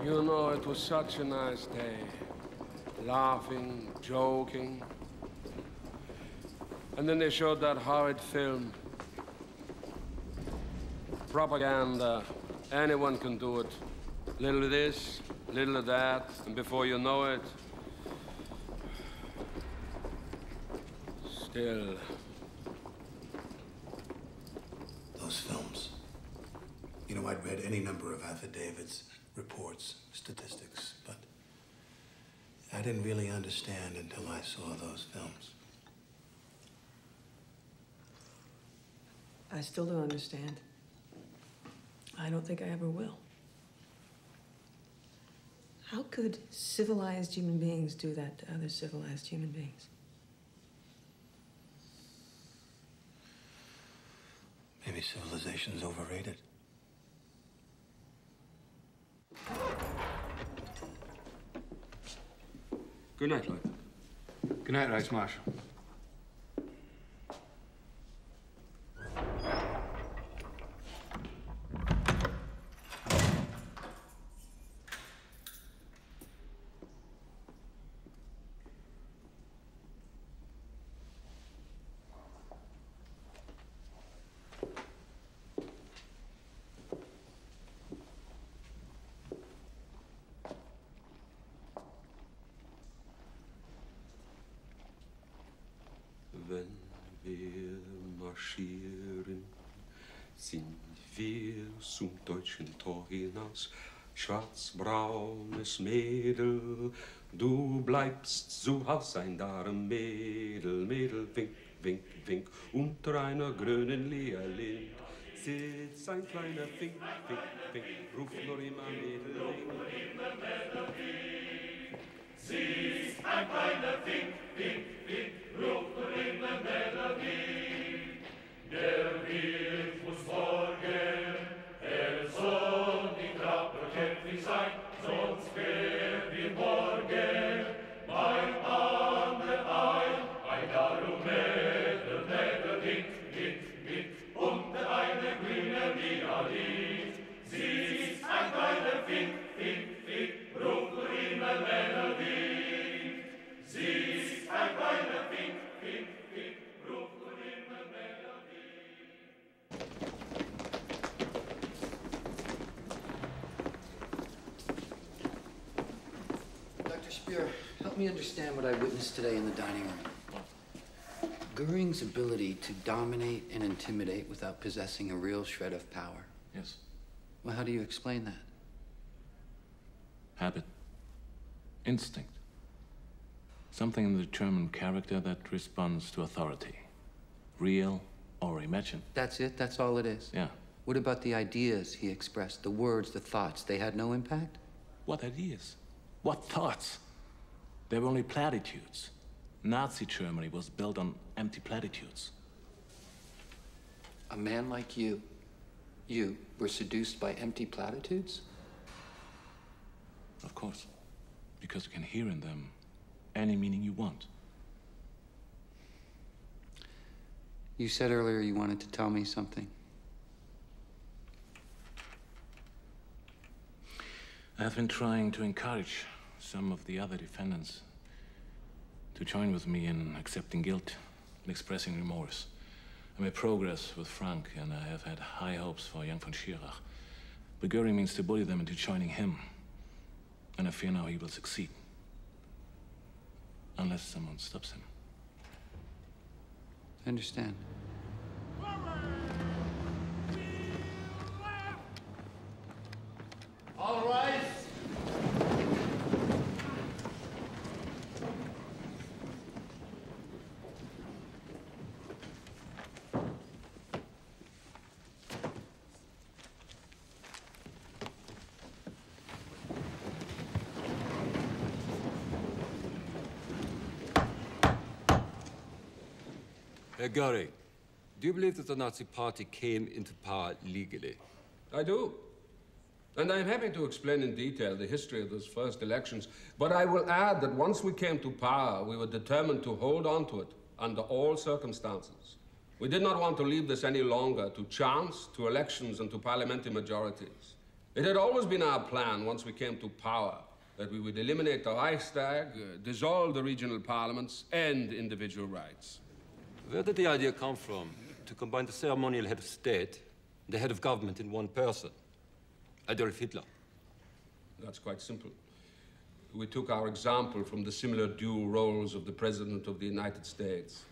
You know, it was such a nice day. Laughing, joking. And then they showed that horrid film. Propaganda. Anyone can do it. Little of this, little of that, and before you know it... Still... Those films. You know, I'd read any number of affidavits, reports, statistics, but I didn't really understand until I saw those films. I still don't understand. I don't think I ever will. How could civilized human beings do that to other civilized human beings? Maybe civilization's overrated. Good night, Lloyd. Good night, Vice Marshal. Wenn wir marschieren, sind wir zum deutschen Tor hinaus. Schwarzbraunes Mädel, du bleibst zu Haus sein, darum Mädel, Mädel, wink, wink, wink. Unter einer grünen Lierlind sitzt ein kleiner Fink, Fink, Fink. Ruft nur immer Mädel, wink. Sie ist ein kleiner Fink, Fink, Fink. Ruft nur immer Mädel, wink. Der Wirt muss morgen, soll die Klappe kämpfig sein, sonst werden wir morgen mein Ander ein darum Mädel, Mädel, wink, wink, wink, unter eine grüne Violin. Sie ist ein kleiner Fink, Fink, Fink, ruft nur immer Mädel, wink. Sie ist ein kleiner Fink, Help me understand what I witnessed today in the dining room. Goering's ability to dominate and intimidate without possessing a real shred of power. Yes. Well, how do you explain that? Habit. Instinct. Something in the German character that responds to authority. Real or imagined. That's it? That's all it is? Yeah. What about the ideas he expressed, the words, the thoughts? They had no impact? What ideas? What thoughts? They were only platitudes. Nazi Germany was built on empty platitudes. A man like you were seduced by empty platitudes? Of course. Because you can hear in them any meaning you want. You said earlier you wanted to tell me something. I have been trying to encourage some of the other defendants to join with me in accepting guilt and expressing remorse. I made progress with Frank, and I have had high hopes for young von Schirach. But Goering means to bully them into joining him. And I fear now he will succeed. Unless someone stops him. I understand. All right. Herr Goering, do you believe that the Nazi Party came into power legally? I do. And I'm happy to explain in detail the history of those first elections. But I will add that once we came to power, we were determined to hold on to it under all circumstances. We did not want to leave this any longer to chance, to elections, and to parliamentary majorities. It had always been our plan, once we came to power, that we would eliminate the Reichstag, dissolve the regional parliaments, end individual rights. Where did the idea come from to combine the ceremonial head of state and the head of government in one person? Adolf Hitler. That's quite simple. We took our example from the similar dual roles of the President of the United States.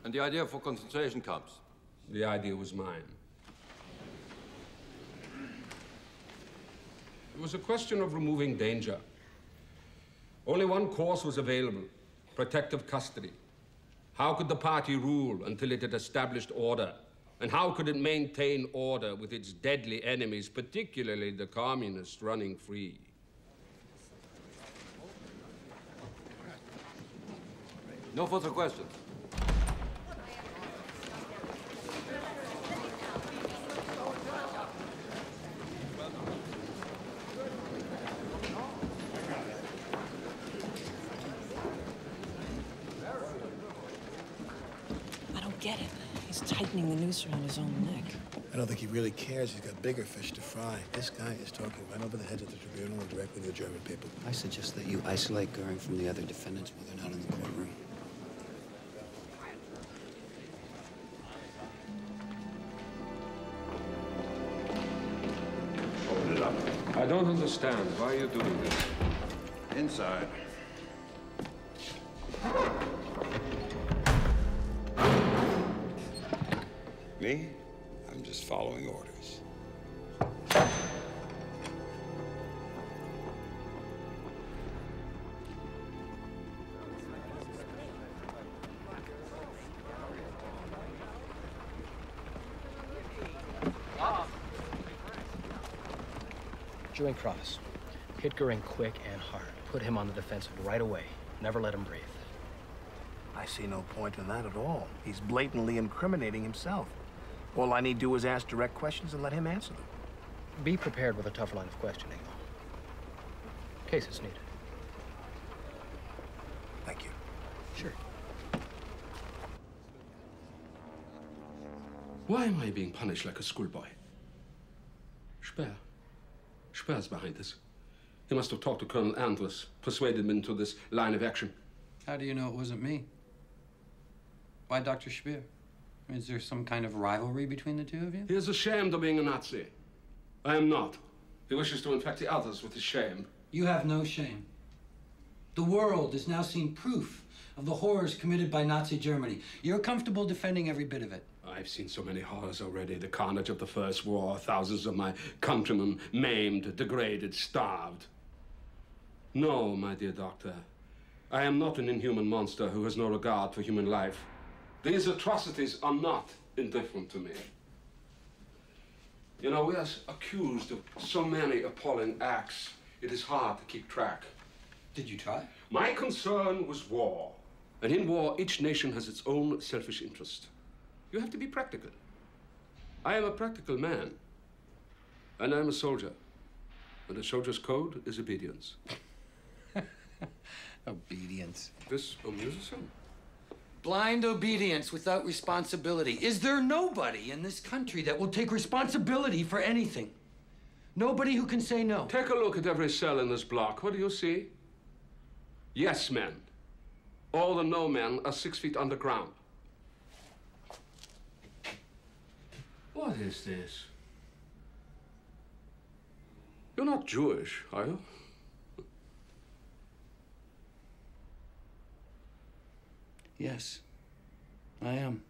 And the idea for concentration camps? The idea was mine. It was a question of removing danger. Only one course was available: protective custody. How could the party rule until it had established order? And how could it maintain order with its deadly enemies, particularly the communists, running free? No further questions. I don't get it. He's tightening the noose around his own neck. I don't think he really cares. He's got bigger fish to fry. This guy is talking right over the heads of the tribunal and directly to the German people. I suggest that you isolate Goering from the other defendants while they're not in the courtroom. Open it up. I don't understand. Why are you doing this? Inside. Me? I'm just following orders. Join Cross. Hit Goering quick and hard. Put him on the defensive right away. Never let him breathe. I see no point in that at all. He's blatantly incriminating himself. All I need to do is ask direct questions and let him answer them. Be prepared with a tougher line of questioning, though. In case it's needed. Thank you. Sure. Why am I being punished like a schoolboy? Speer. Speer's behind this. He must have talked to Colonel Andrus, persuaded him into this line of action. How do you know it wasn't me? Why Dr. Speer? Is there some kind of rivalry between the two of you? He is ashamed of being a Nazi. I am not. He wishes to infect the others with his shame. You have no shame. The world has now seen proof of the horrors committed by Nazi Germany. You're comfortable defending every bit of it. I've seen so many horrors already. The carnage of the First War, thousands of my countrymen maimed, degraded, starved. No, my dear doctor, I am not an inhuman monster who has no regard for human life. These atrocities are not indifferent to me. You know, we are accused of so many appalling acts, it is hard to keep track. Did you try? My concern was war. And in war, each nation has its own selfish interest. You have to be practical. I am a practical man. And I'm a soldier. And a soldier's code is obedience. Obedience. This amuses him. Blind obedience without responsibility. Is there nobody in this country that will take responsibility for anything? Nobody who can say no? Take a look at every cell in this block. What do you see? Yes men. All the no men are 6 feet underground. What is this? You're not Jewish, are you? Yes, I am.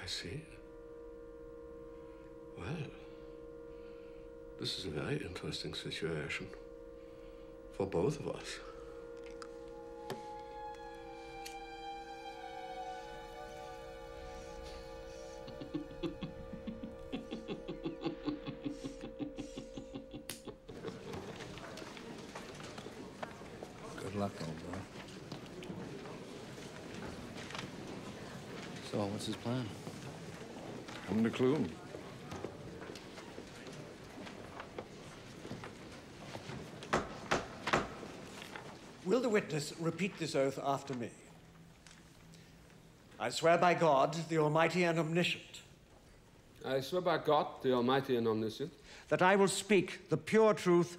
I see. Well, this is a very interesting situation for both of us. Good luck, old boy. So, what's his plan? Haven't a clue. Will the witness repeat this oath after me? I swear by God, the Almighty and Omniscient, I swear by God, the Almighty and Omniscient, that I will speak the pure truth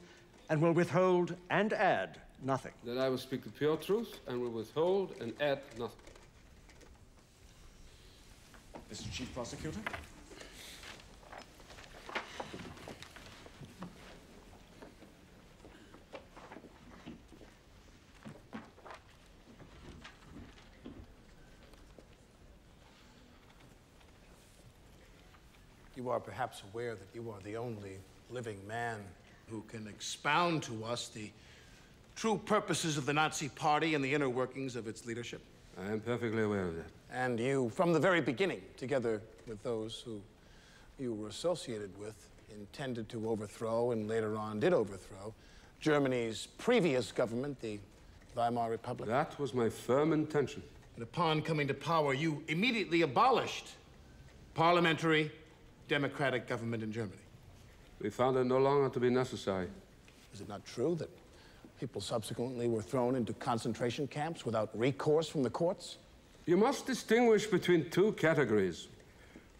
and will withhold and add nothing. that I will speak the pure truth and will withhold and add nothing. Mr. Chief Prosecutor? You are perhaps aware that you are the only living man who can expound to us the true purposes of the Nazi Party and the inner workings of its leadership. I am perfectly aware of that. And you, from the very beginning, together with those who you were associated with, intended to overthrow and later on did overthrow Germany's previous government, the Weimar Republic. That was my firm intention. And upon coming to power, you immediately abolished parliamentary democratic government in Germany. We found it no longer to be necessary. Is it not true that people subsequently were thrown into concentration camps without recourse from the courts? You must distinguish between two categories.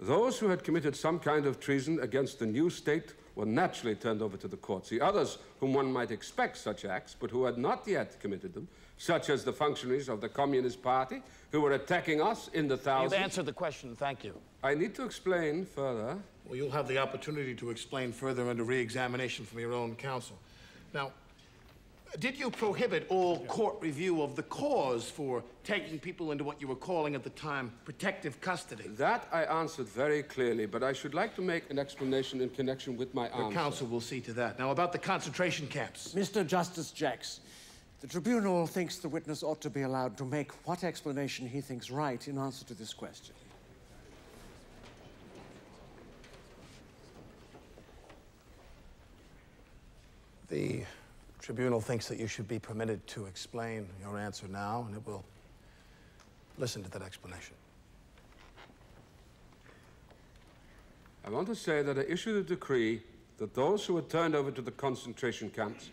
Those who had committed some kind of treason against the new state were naturally turned over to the courts. The others, whom one might expect such acts, but who had not yet committed them, such as the functionaries of the Communist Party, who were attacking us in the thousands. You've answered the question, thank you. I need to explain further. Well, you'll have the opportunity to explain further under re-examination from your own counsel. Now, did you prohibit all court review of the cause for taking people into what you were calling at the time protective custody? That I answered very clearly, but I should like to make an explanation in connection with my answer. Your counsel will see to that. Now, about the concentration camps. Mr. Justice Jacks, the tribunal thinks the witness ought to be allowed to make what explanation he thinks right in answer to this question. The tribunal thinks that you should be permitted to explain your answer now, and it will listen to that explanation. I want to say that I issued a decree that those who were turned over to the concentration camps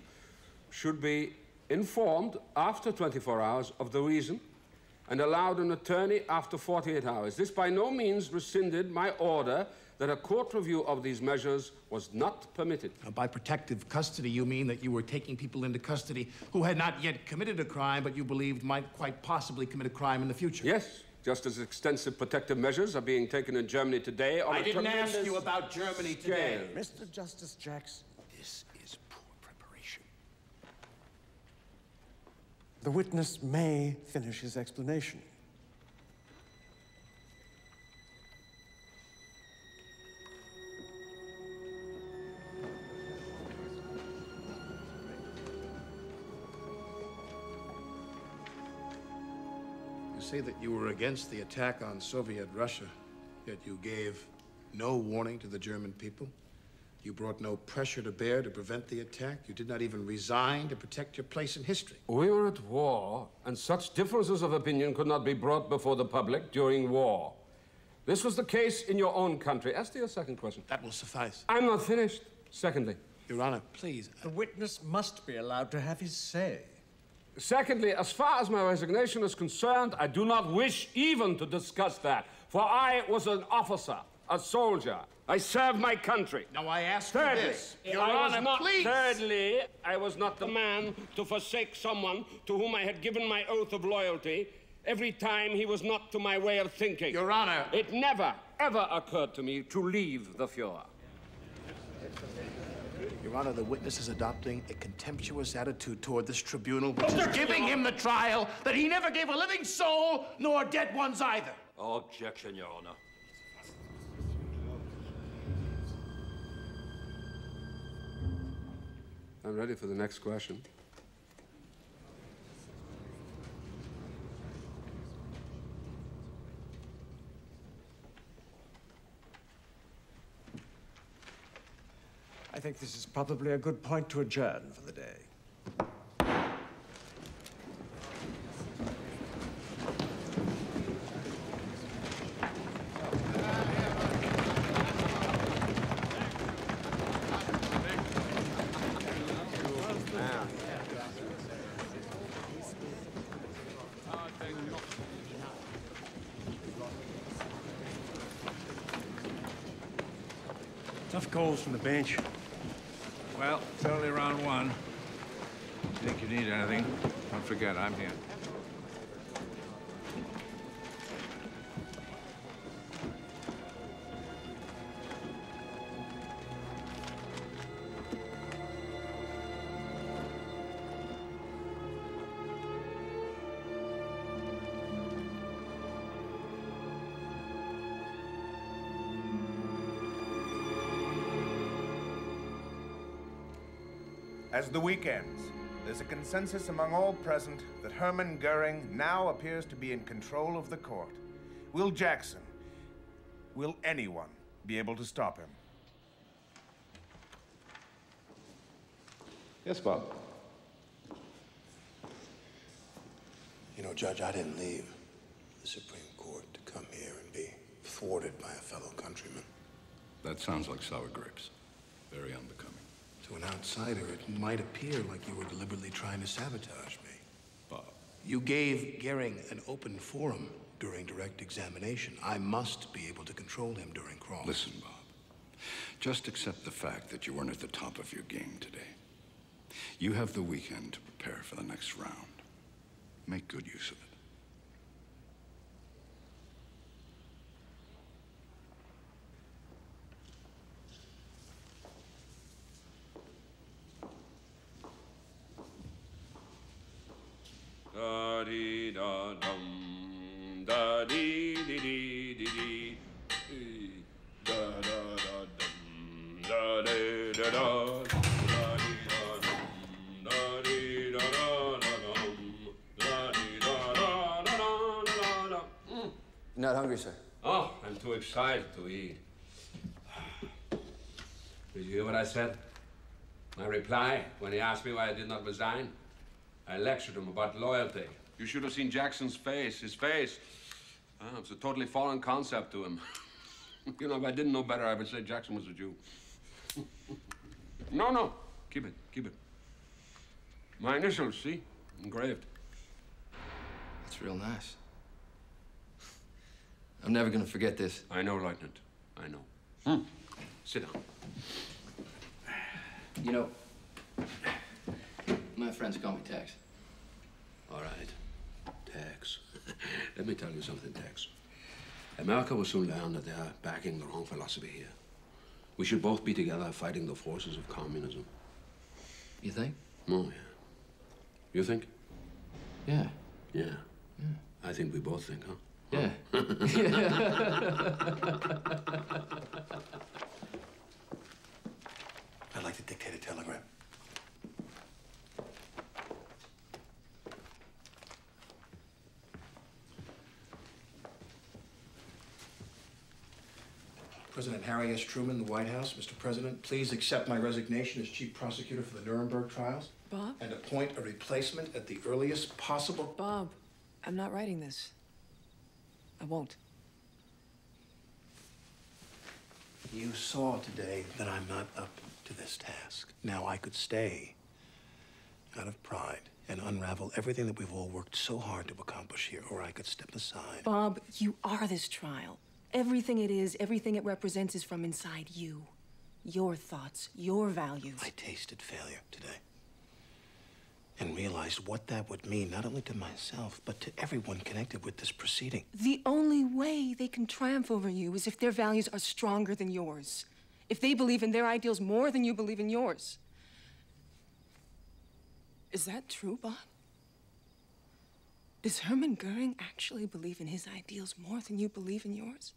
should be informed after 24 hours of the reason and allowed an attorney after 48 hours. This by no means rescinded my order that a court review of these measures was not permitted. Now, by protective custody, you mean that you were taking people into custody who had not yet committed a crime, but you believed might quite possibly commit a crime in the future? Yes, just as extensive protective measures are being taken in Germany today on I a didn't ask tremendous you about Germany today. scale. Mr. Justice Jackson, This is poor preparation. the witness may finish his explanation. You say that you were against the attack on Soviet Russia, yet you gave no warning to the German people. You brought no pressure to bear to prevent the attack. You did not even resign to protect your place in history. We were at war, and such differences of opinion could not be brought before the public during war. This was the case in your own country. As to your second question. That will suffice. I'm not finished. Secondly. Your Honor, please. The witness must be allowed to have his say. Secondly, as far as my resignation is concerned, I do not wish even to discuss that. For I was an officer, a soldier. I served my country. Now I ask you Thirdly, this. Your Honor, please. Thirdly, I was not the man to forsake someone to whom I had given my oath of loyalty every time he was not to my way of thinking. Your Honor. It never, ever occurred to me to leave the Fuhrer. Your Honor, the witness is adopting a contemptuous attitude toward this tribunal, which is giving him the trial that he never gave a living soul, nor dead ones either. Objection, Your Honor. I'm ready for the next question. I think this is probably a good point to adjourn for the day. Tough calls from the bench. Well, it's only round one. If you think you need anything, don't forget, I'm here. As the week ends, there's a consensus among all present that Hermann Goering now appears to be in control of the court. Will Jackson, will anyone be able to stop him? Yes, Bob. You know, Judge, I didn't leave the Supreme Court to come here and be thwarted by a fellow countryman. That sounds like sour grapes. Very unbecoming. To an outsider, it might appear like you were deliberately trying to sabotage me. Bob. You gave Goering an open forum during direct examination. I must be able to control him during cross. Listen, Bob. Just accept the fact that you weren't at the top of your game today. You have the weekend to prepare for the next round. Make good use of it. Da dee da dum, da dee dee dee dee dee, da da da dum, da dee da da, da dee da dum, da dee da da da dum, da dee da da da da da da. You're not hungry, sir? Oh, I'm too excited to eat. Did you hear what I said? My reply when he asked me why I did not resign? I lectured him about loyalty. You should have seen Jackson's face. His face. It's a totally foreign concept to him. You know, if I didn't know better, I would say Jackson was a Jew. No. Keep it. My initials, see? Engraved. That's real nice. I'm never gonna forget this. I know, Lieutenant. I know. Sit down. You know, my friends call me Tex. All right. Tex. Let me tell you something, Tex. America will soon learn that they're backing the wrong philosophy here. We should both be together fighting the forces of communism. You think? Oh, yeah. You think? Yeah. Yeah. I think we both think, huh? Yeah. I'd like to dictate a telegram. President Harry S. Truman, the White House. Mr. President, please accept my resignation as Chief Prosecutor for the Nuremberg trials. Bob? And appoint a replacement at the earliest possible... Bob, I'm not writing this. I won't. You saw today that I'm not up to this task. Now, I could stay out of pride and unravel everything that we've all worked so hard to accomplish here, or I could step aside. Bob, you are this trial. Everything it is, everything it represents is from inside you. Your thoughts, your values. I tasted failure today and realized what that would mean, not only to myself, but to everyone connected with this proceeding. The only way they can triumph over you is if their values are stronger than yours. If they believe in their ideals more than you believe in yours. Is that true, Bob? Does Hermann Goering actually believe in his ideals more than you believe in yours?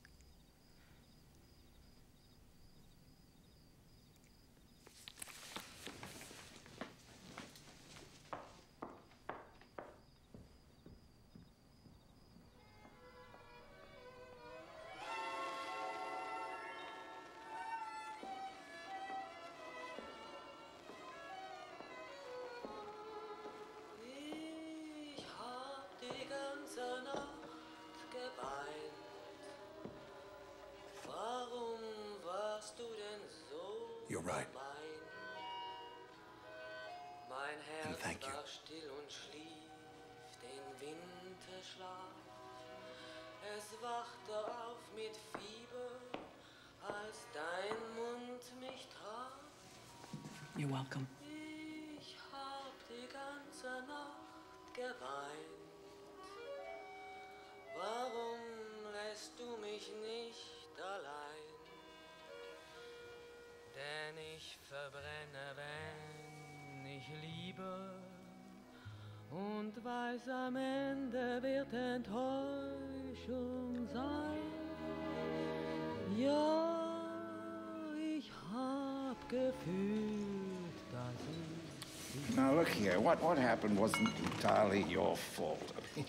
You're right. And thank you. Es wachte auf mit Fieber, als dein Mund mich traf. You're welcome. Ich hab die ganze Nacht geweint. Warum lässt du mich nicht allein? Denn ich verbrenne, wenn ich liebe. Und weiß, am Ende wird Enttäuschung sein. Ja, ich hab gefühlt, dass ich... Now, look here. What happened wasn't entirely your fault. I mean,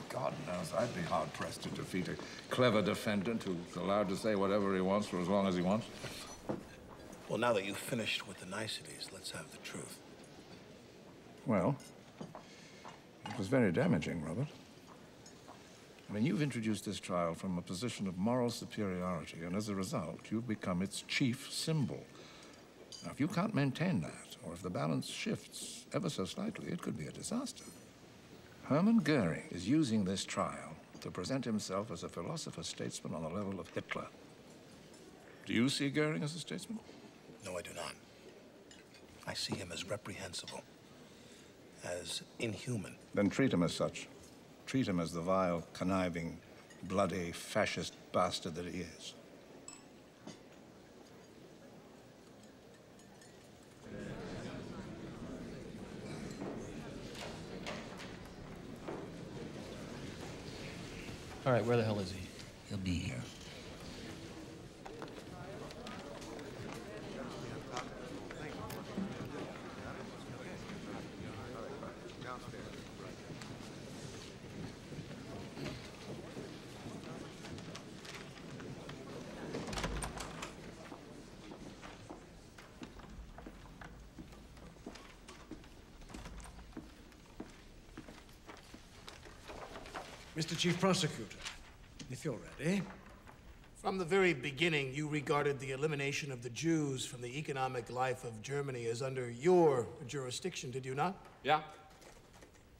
God knows I'd be hard-pressed to defeat a clever defendant who's allowed to say whatever he wants for as long as he wants. Well, now that you've finished with the niceties, let's have the truth. Well, it was very damaging, Robert. I mean, you've introduced this trial from a position of moral superiority, and as a result, you've become its chief symbol. Now, if you can't maintain that, or if the balance shifts ever so slightly, it could be a disaster. Hermann Goering is using this trial to present himself as a philosopher-statesman on the level of Hitler. Do you see Goering as a statesman? No, I do not. I see him as reprehensible, as inhuman. Then treat him as such. Treat him as the vile, conniving, bloody, fascist bastard that he is. All right, where the hell is he? He'll be here. Mr. Chief Prosecutor, if you're ready. From the very beginning, you regarded the elimination of the Jews from the economic life of Germany as under your jurisdiction, did you not? Yeah.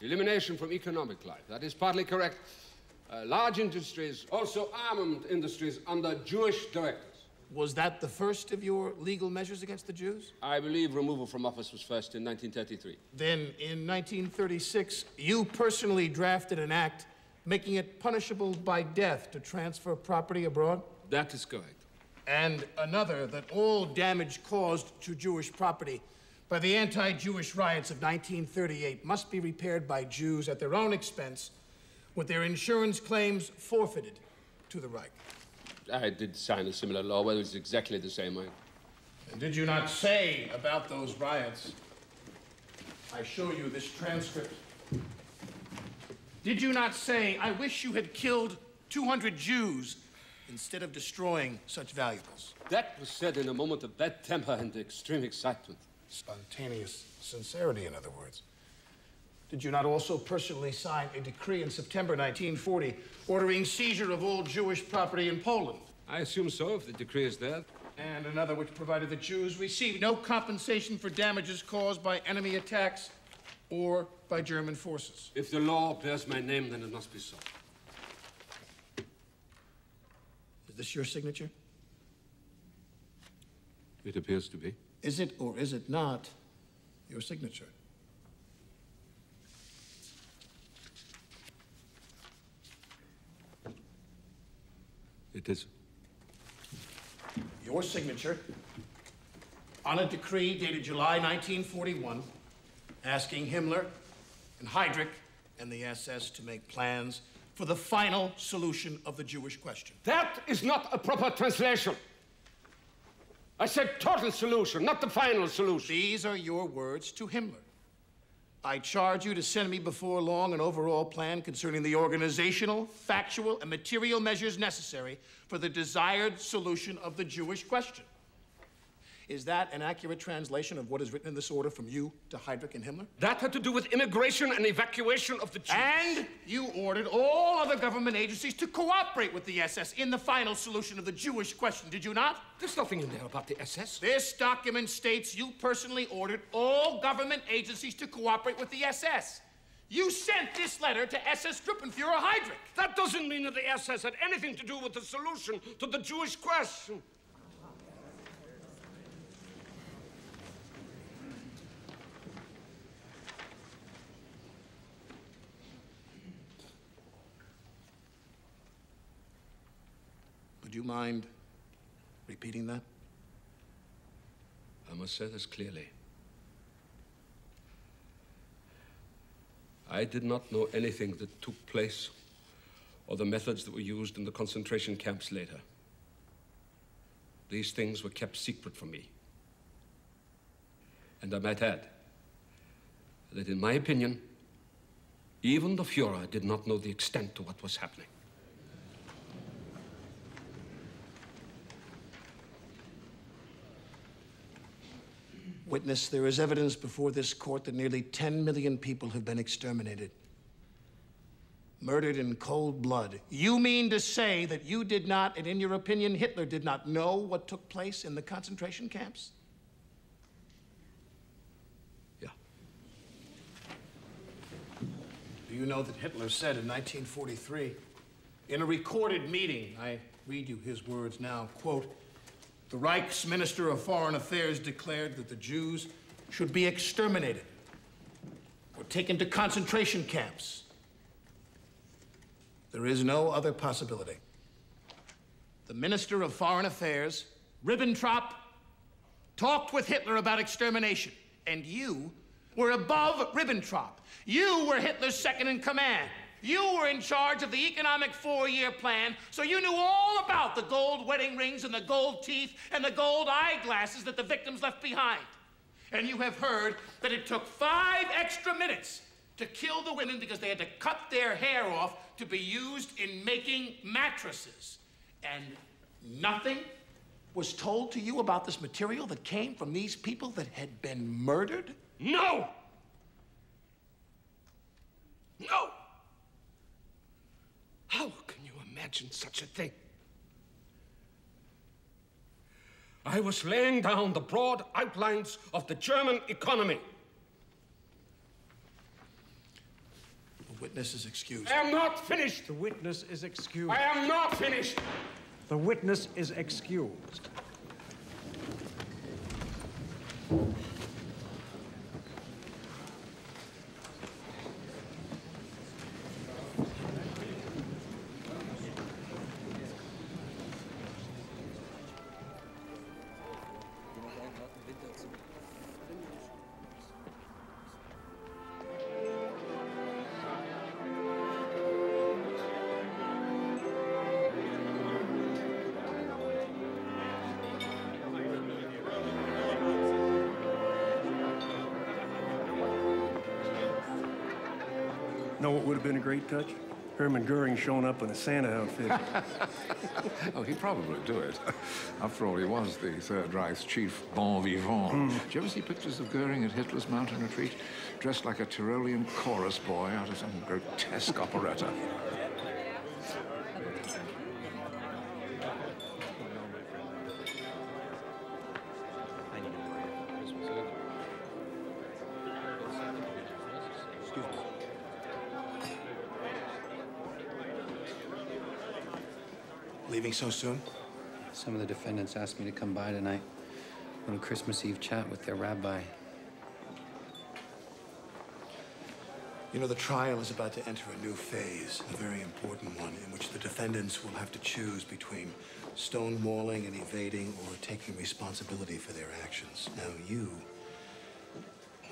Elimination from economic life. That is partly correct. Large industries, also armament industries, under Jewish directors. Was that the first of your legal measures against the Jews? I believe removal from office was first in 1933. Then, in 1936, you personally drafted an act making it punishable by death to transfer property abroad? That is correct. And another, that all damage caused to Jewish property by the anti-Jewish riots of 1938 must be repaired by Jews at their own expense, with their insurance claims forfeited to the Reich. I did sign a similar law, but it's exactly the same way. And did you not say about those riots? I show you this transcript. Did you not say, I wish you had killed 200 Jews instead of destroying such valuables? That was said in a moment of bad temper and extreme excitement. Spontaneous sincerity, in other words. Did you not also personally sign a decree in September 1940 ordering seizure of all Jewish property in Poland? I assume so, if the decree is there. And another which provided that Jews receive no compensation for damages caused by enemy attacks or by German forces. If the law bears my name, then it must be so. Is this your signature? It appears to be. Is it or is it not your signature? It is. Your signature on a decree dated July 1941, asking Himmler and Heydrich and the SS to make plans for the final solution of the Jewish question. That is not a proper translation. I said total solution, not the final solution. These are your words to Himmler. I charge you to send me before long an overall plan concerning the organizational, factual, and material measures necessary for the desired solution of the Jewish question. Is that an accurate translation of what is written in this order from you to Heydrich and Himmler? That had to do with immigration and evacuation of the Jews. And you ordered all other government agencies to cooperate with the SS in the final solution of the Jewish question, did you not? There's nothing in there about the SS. This document states you personally ordered all government agencies to cooperate with the SS. You sent this letter to SS Gruppenführer Heydrich. That doesn't mean that the SS had anything to do with the solution to the Jewish question. Would you mind repeating that? I must say this clearly. I did not know anything that took place or the methods that were used in the concentration camps later. These things were kept secret from me. And I might add that, in my opinion, even the Fuhrer did not know the extent to what was happening. Witness, there is evidence before this court that nearly 10 million people have been exterminated. Murdered in cold blood. You mean to say that you did not, and in your opinion, Hitler did not know what took place in the concentration camps? Yeah. Do you know that Hitler said in 1943, in a recorded meeting, I read you his words now, quote, "The Reich's Minister of Foreign Affairs declared that the Jews should be exterminated or taken to concentration camps. There is no other possibility." The Minister of Foreign Affairs, Ribbentrop, talked with Hitler about extermination, and you were above Ribbentrop. You were Hitler's second in command. You were in charge of the economic four-year plan, so you knew all about the gold wedding rings and the gold teeth and the gold eyeglasses that the victims left behind. And you have heard that it took 5 extra minutes to kill the women because they had to cut their hair off to be used in making mattresses. And nothing was told to you about this material that came from these people that had been murdered? No! No! How can you imagine such a thing? I was laying down the broad outlines of the German economy. The witness is excused. I am not finished. The witness is excused. I am not finished. The witness is excused. Know what would have been a great touch? Hermann Goering showing up in a Santa outfit. Oh, he'd probably do it. After all, he was the Third Reich's chief bon vivant. Did you ever see pictures of Goering at Hitler's mountain retreat? Dressed like a Tyrolean chorus boy out of some grotesque operetta. Leaving so soon? Some of the defendants asked me to come by tonight on a Christmas Eve chat with their rabbi. You know, the trial is about to enter a new phase, a very important one, in which the defendants will have to choose between stonewalling and evading or taking responsibility for their actions. Now, you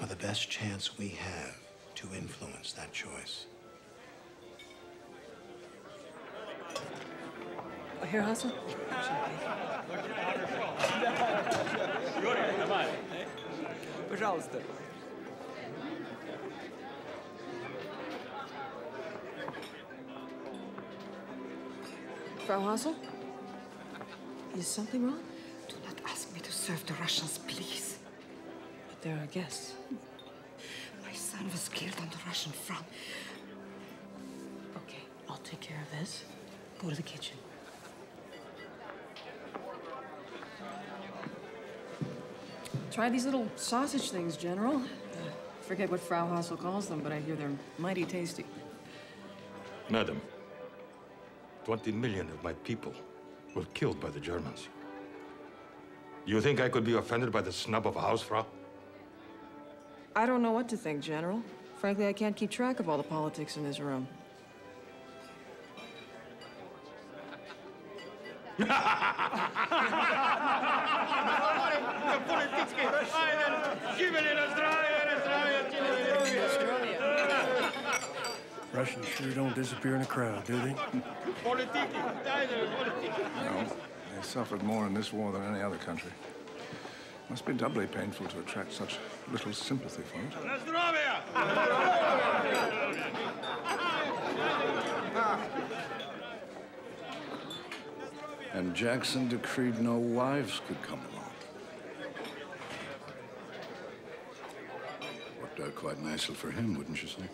are the best chance we have to influence that choice. Herr Hassel? Пожалуйста. Frau Hassel? Is something wrong? Do not ask me to serve the Russians, please. But they're our guests. My son was killed on the Russian front. Okay, I'll take care of this. Go to the kitchen. Try these little sausage things, General. Forget what Frau Hassel calls them, but I hear they're mighty tasty. Madam, 20 million of my people were killed by the Germans. Do you think I could be offended by the snub of a Hausfrau? I don't know what to think, General. Frankly, I can't keep track of all the politics in this room. Russians sure don't disappear in a crowd, do they? No, they suffered more in this war than any other country. Must be doubly painful to attract such little sympathy for it. And Jackson decreed no wives could come along. Worked out quite nicely for him, wouldn't you say?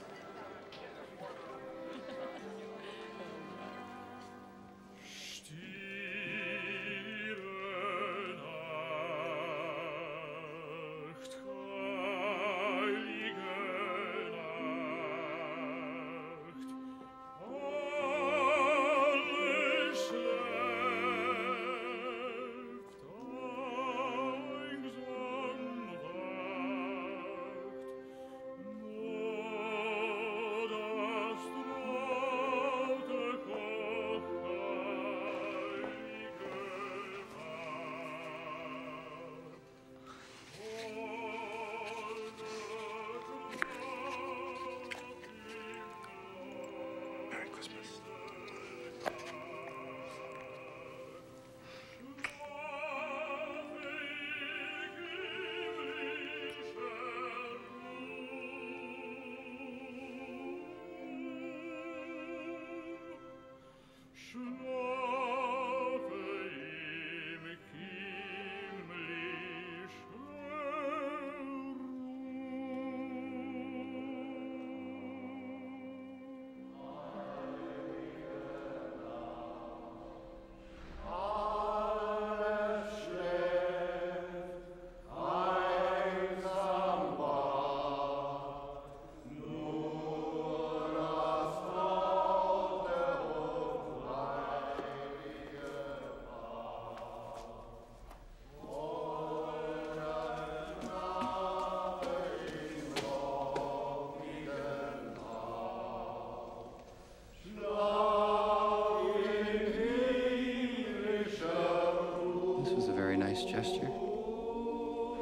Gesture. Oh,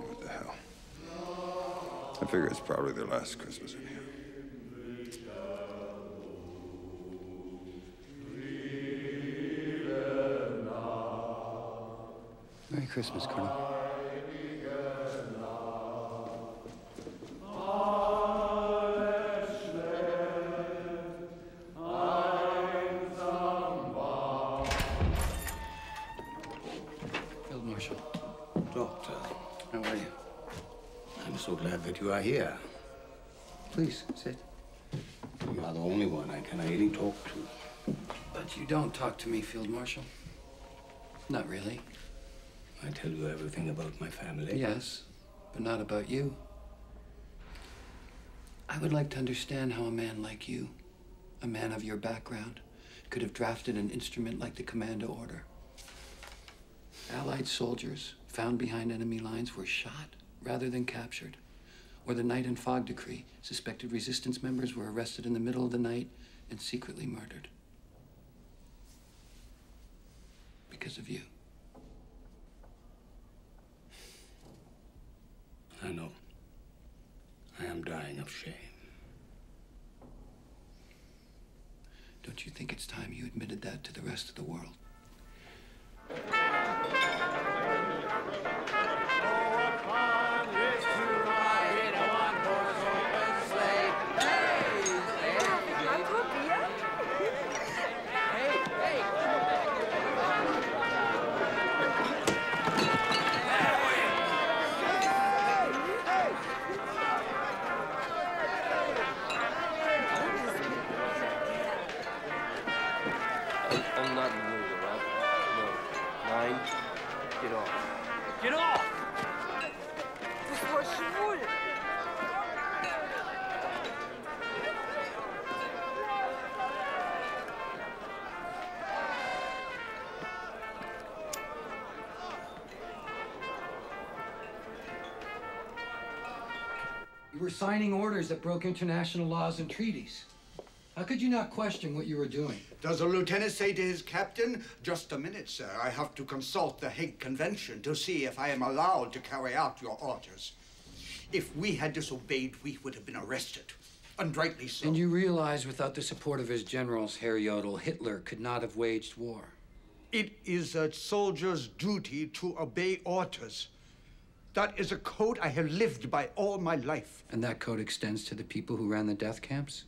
what the hell? I figure it's probably their last Christmas in here. Merry Christmas, Colonel. so glad that you are here. Please, sit. You are the only one I can really talk to. But you don't talk to me, Field Marshal. Not really. I tell you everything about my family. Yes, but not about you. I would like to understand how a man like you, a man of your background, could have drafted an instrument like the Commando Order. Allied soldiers found behind enemy lines were shot rather than captured. Or the Night and Fog Decree, suspected resistance members were arrested in the middle of the night and secretly murdered. Because of you. I know. I am dying of shame. Don't you think it's time you admitted that to the rest of the world? I'm not in the mood, all right? No. 9, get off. Get off! Das war schwul. You were signing orders that broke international laws and treaties. How could you not question what you were doing? Does the lieutenant say to his captain, "Just a minute, sir. I have to consult the Hague Convention to see if I am allowed to carry out your orders." If we had disobeyed, we would have been arrested. And rightly so. And you realize without the support of his generals, Herr Jodl, Hitler could not have waged war. It is a soldier's duty to obey orders. That is a code I have lived by all my life. And that code extends to the people who ran the death camps?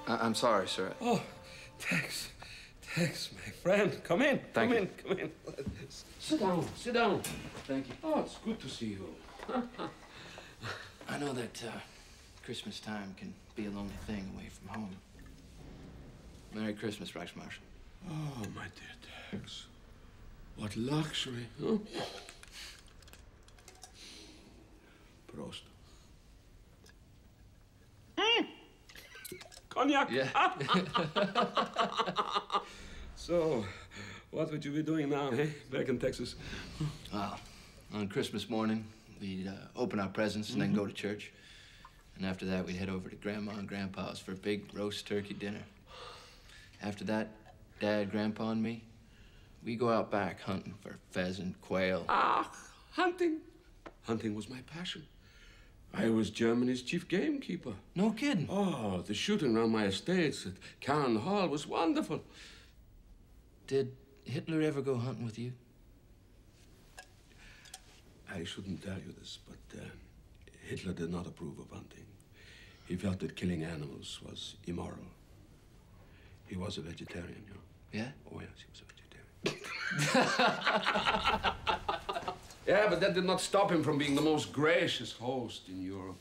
I'm sorry, sir. Oh, thanks. Thanks, my friend. Come in. Come in. Sit down. Sit down. Thank you. Oh, it's good to see you. I know that Christmas time can be a lonely thing away from home. Merry Christmas, Reichsmarschall. Oh, my dear Tex. What luxury, huh? Prost. Cognac? Yeah. So, what would you be doing now, eh? Back in Texas? Well, on Christmas morning, we'd open our presents and then go to church. And after that, we'd head over to Grandma and Grandpa's for a big roast turkey dinner. After that, Dad, Grandpa, and me, we go out back hunting for pheasant, quail. Ah, hunting. Hunting was my passion. I was Germany's chief gamekeeper. No kidding. Oh, the shooting around my estates at Cannon Hall was wonderful. Did Hitler ever go hunting with you? I shouldn't tell you this, but Hitler did not approve of hunting. He felt that killing animals was immoral. He was a vegetarian, you know. Yeah? Oh, yes, he was a vegetarian. Yeah, but that did not stop him from being the most gracious host in Europe.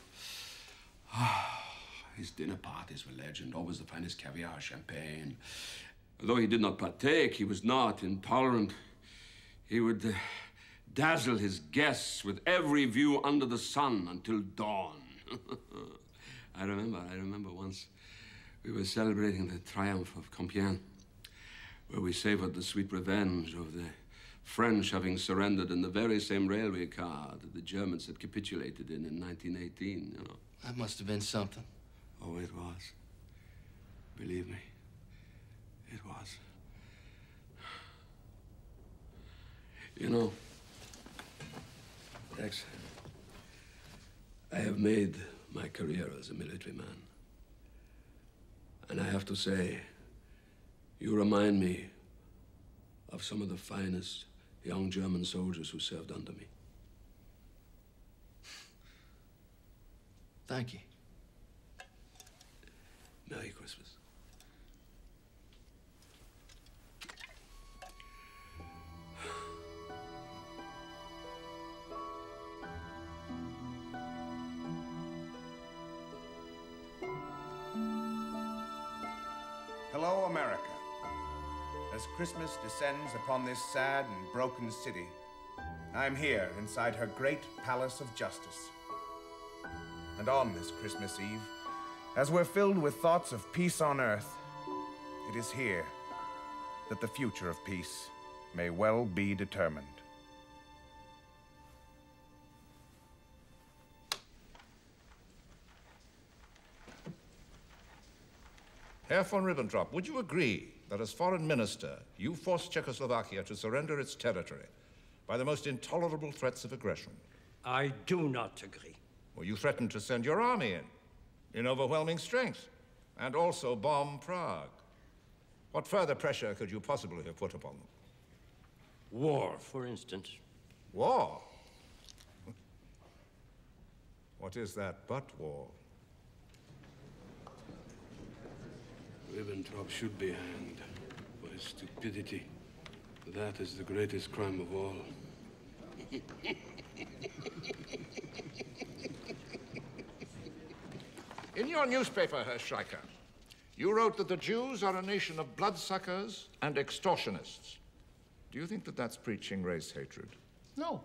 His dinner parties were legend, always the finest caviar, champagne. Though he did not partake, he was not intolerant. He would dazzle his guests with every view under the sun until dawn. I remember once we were celebrating the triumph of Compiègne, where we savored the sweet revenge of the French having surrendered in the very same railway car that the Germans had capitulated in 1918, you know. That must have been something. Oh, it was. Believe me, it was. You know, Rex, I have made my career as a military man. And I have to say, you remind me of some of the finest young German soldiers who served under me. Thank you. Merry Christmas. Hello, America. As Christmas descends upon this sad and broken city, I'm here inside her great palace of justice. And on this Christmas Eve, as we're filled with thoughts of peace on earth, it is here that the future of peace may well be determined. Herr von Ribbentrop, would you agree that as foreign minister, you forced Czechoslovakia to surrender its territory by the most intolerable threats of aggression? I do not agree. Well, you threatened to send your army in overwhelming strength, and also bomb Prague. What further pressure could you possibly have put upon them? War, for instance. War? What is that but war? Ribbentrop should be hanged for his stupidity. That is the greatest crime of all. In your newspaper, Herr Schleicher, you wrote that the Jews are a nation of bloodsuckers and extortionists. Do you think that that's preaching race hatred? No,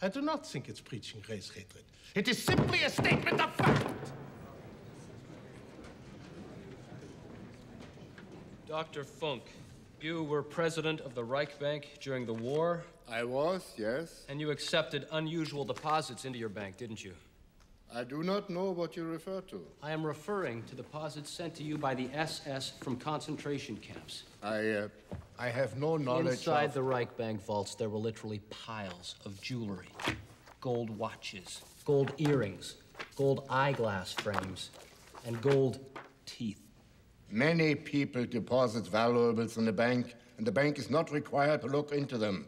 I do not think it's preaching race hatred. It is simply a statement of fact. Dr. Funk, you were president of the Reich Bank during the war. I was, yes. And you accepted unusual deposits into your bank, didn't you? I do not know what you refer to. I am referring to deposits sent to you by the SS from concentration camps. I have no knowledge Inside the Reich Bank vaults, there were literally piles of jewelry. Gold watches, gold earrings, gold eyeglass frames, and gold teeth. Many people deposit valuables in the bank, and the bank is not required to look into them.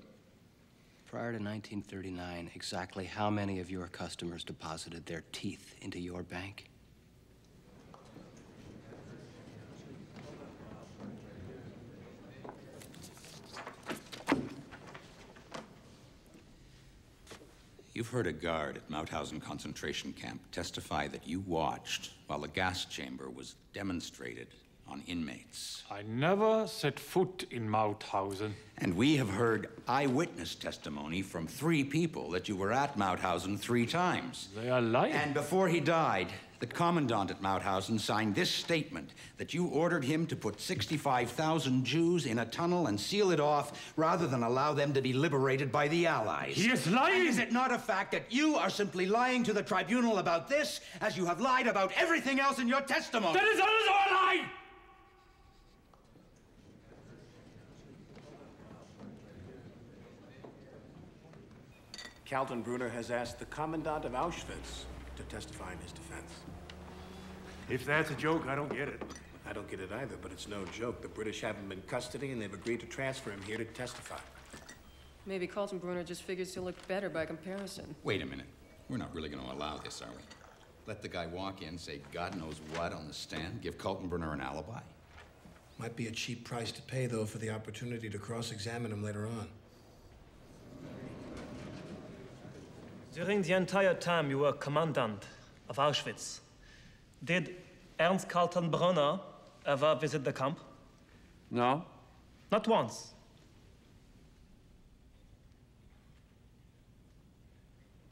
Prior to 1939, exactly how many of your customers deposited their teeth into your bank? You've heard a guard at Mauthausen concentration camp testify that you watched while the gas chamber was demonstrated on inmates. I never set foot in Mauthausen. And we have heard eyewitness testimony from 3 people that you were at Mauthausen 3 times. They are lying. And before he died, the commandant at Mauthausen signed this statement that you ordered him to put 65,000 Jews in a tunnel and seal it off rather than allow them to be liberated by the Allies. He is lying! And is it not a fact that you are simply lying to the tribunal about this, as you have lied about everything else in your testimony? That is also a lie! Kaltenbrunner has asked the Commandant of Auschwitz to testify in his defense. If that's a joke, I don't get it. I don't get it either, but it's no joke. The British have him in custody, and they've agreed to transfer him here to testify. Maybe Kaltenbrunner just figures he'll look better by comparison. Wait a minute. We're not really going to allow this, are we? Let the guy walk in, say God knows what on the stand, give Kaltenbrunner an alibi? Might be a cheap price to pay, though, for the opportunity to cross-examine him later on. During the entire time you were commandant of Auschwitz, did Ernst Kaltenbrunner ever visit the camp? No. Not once.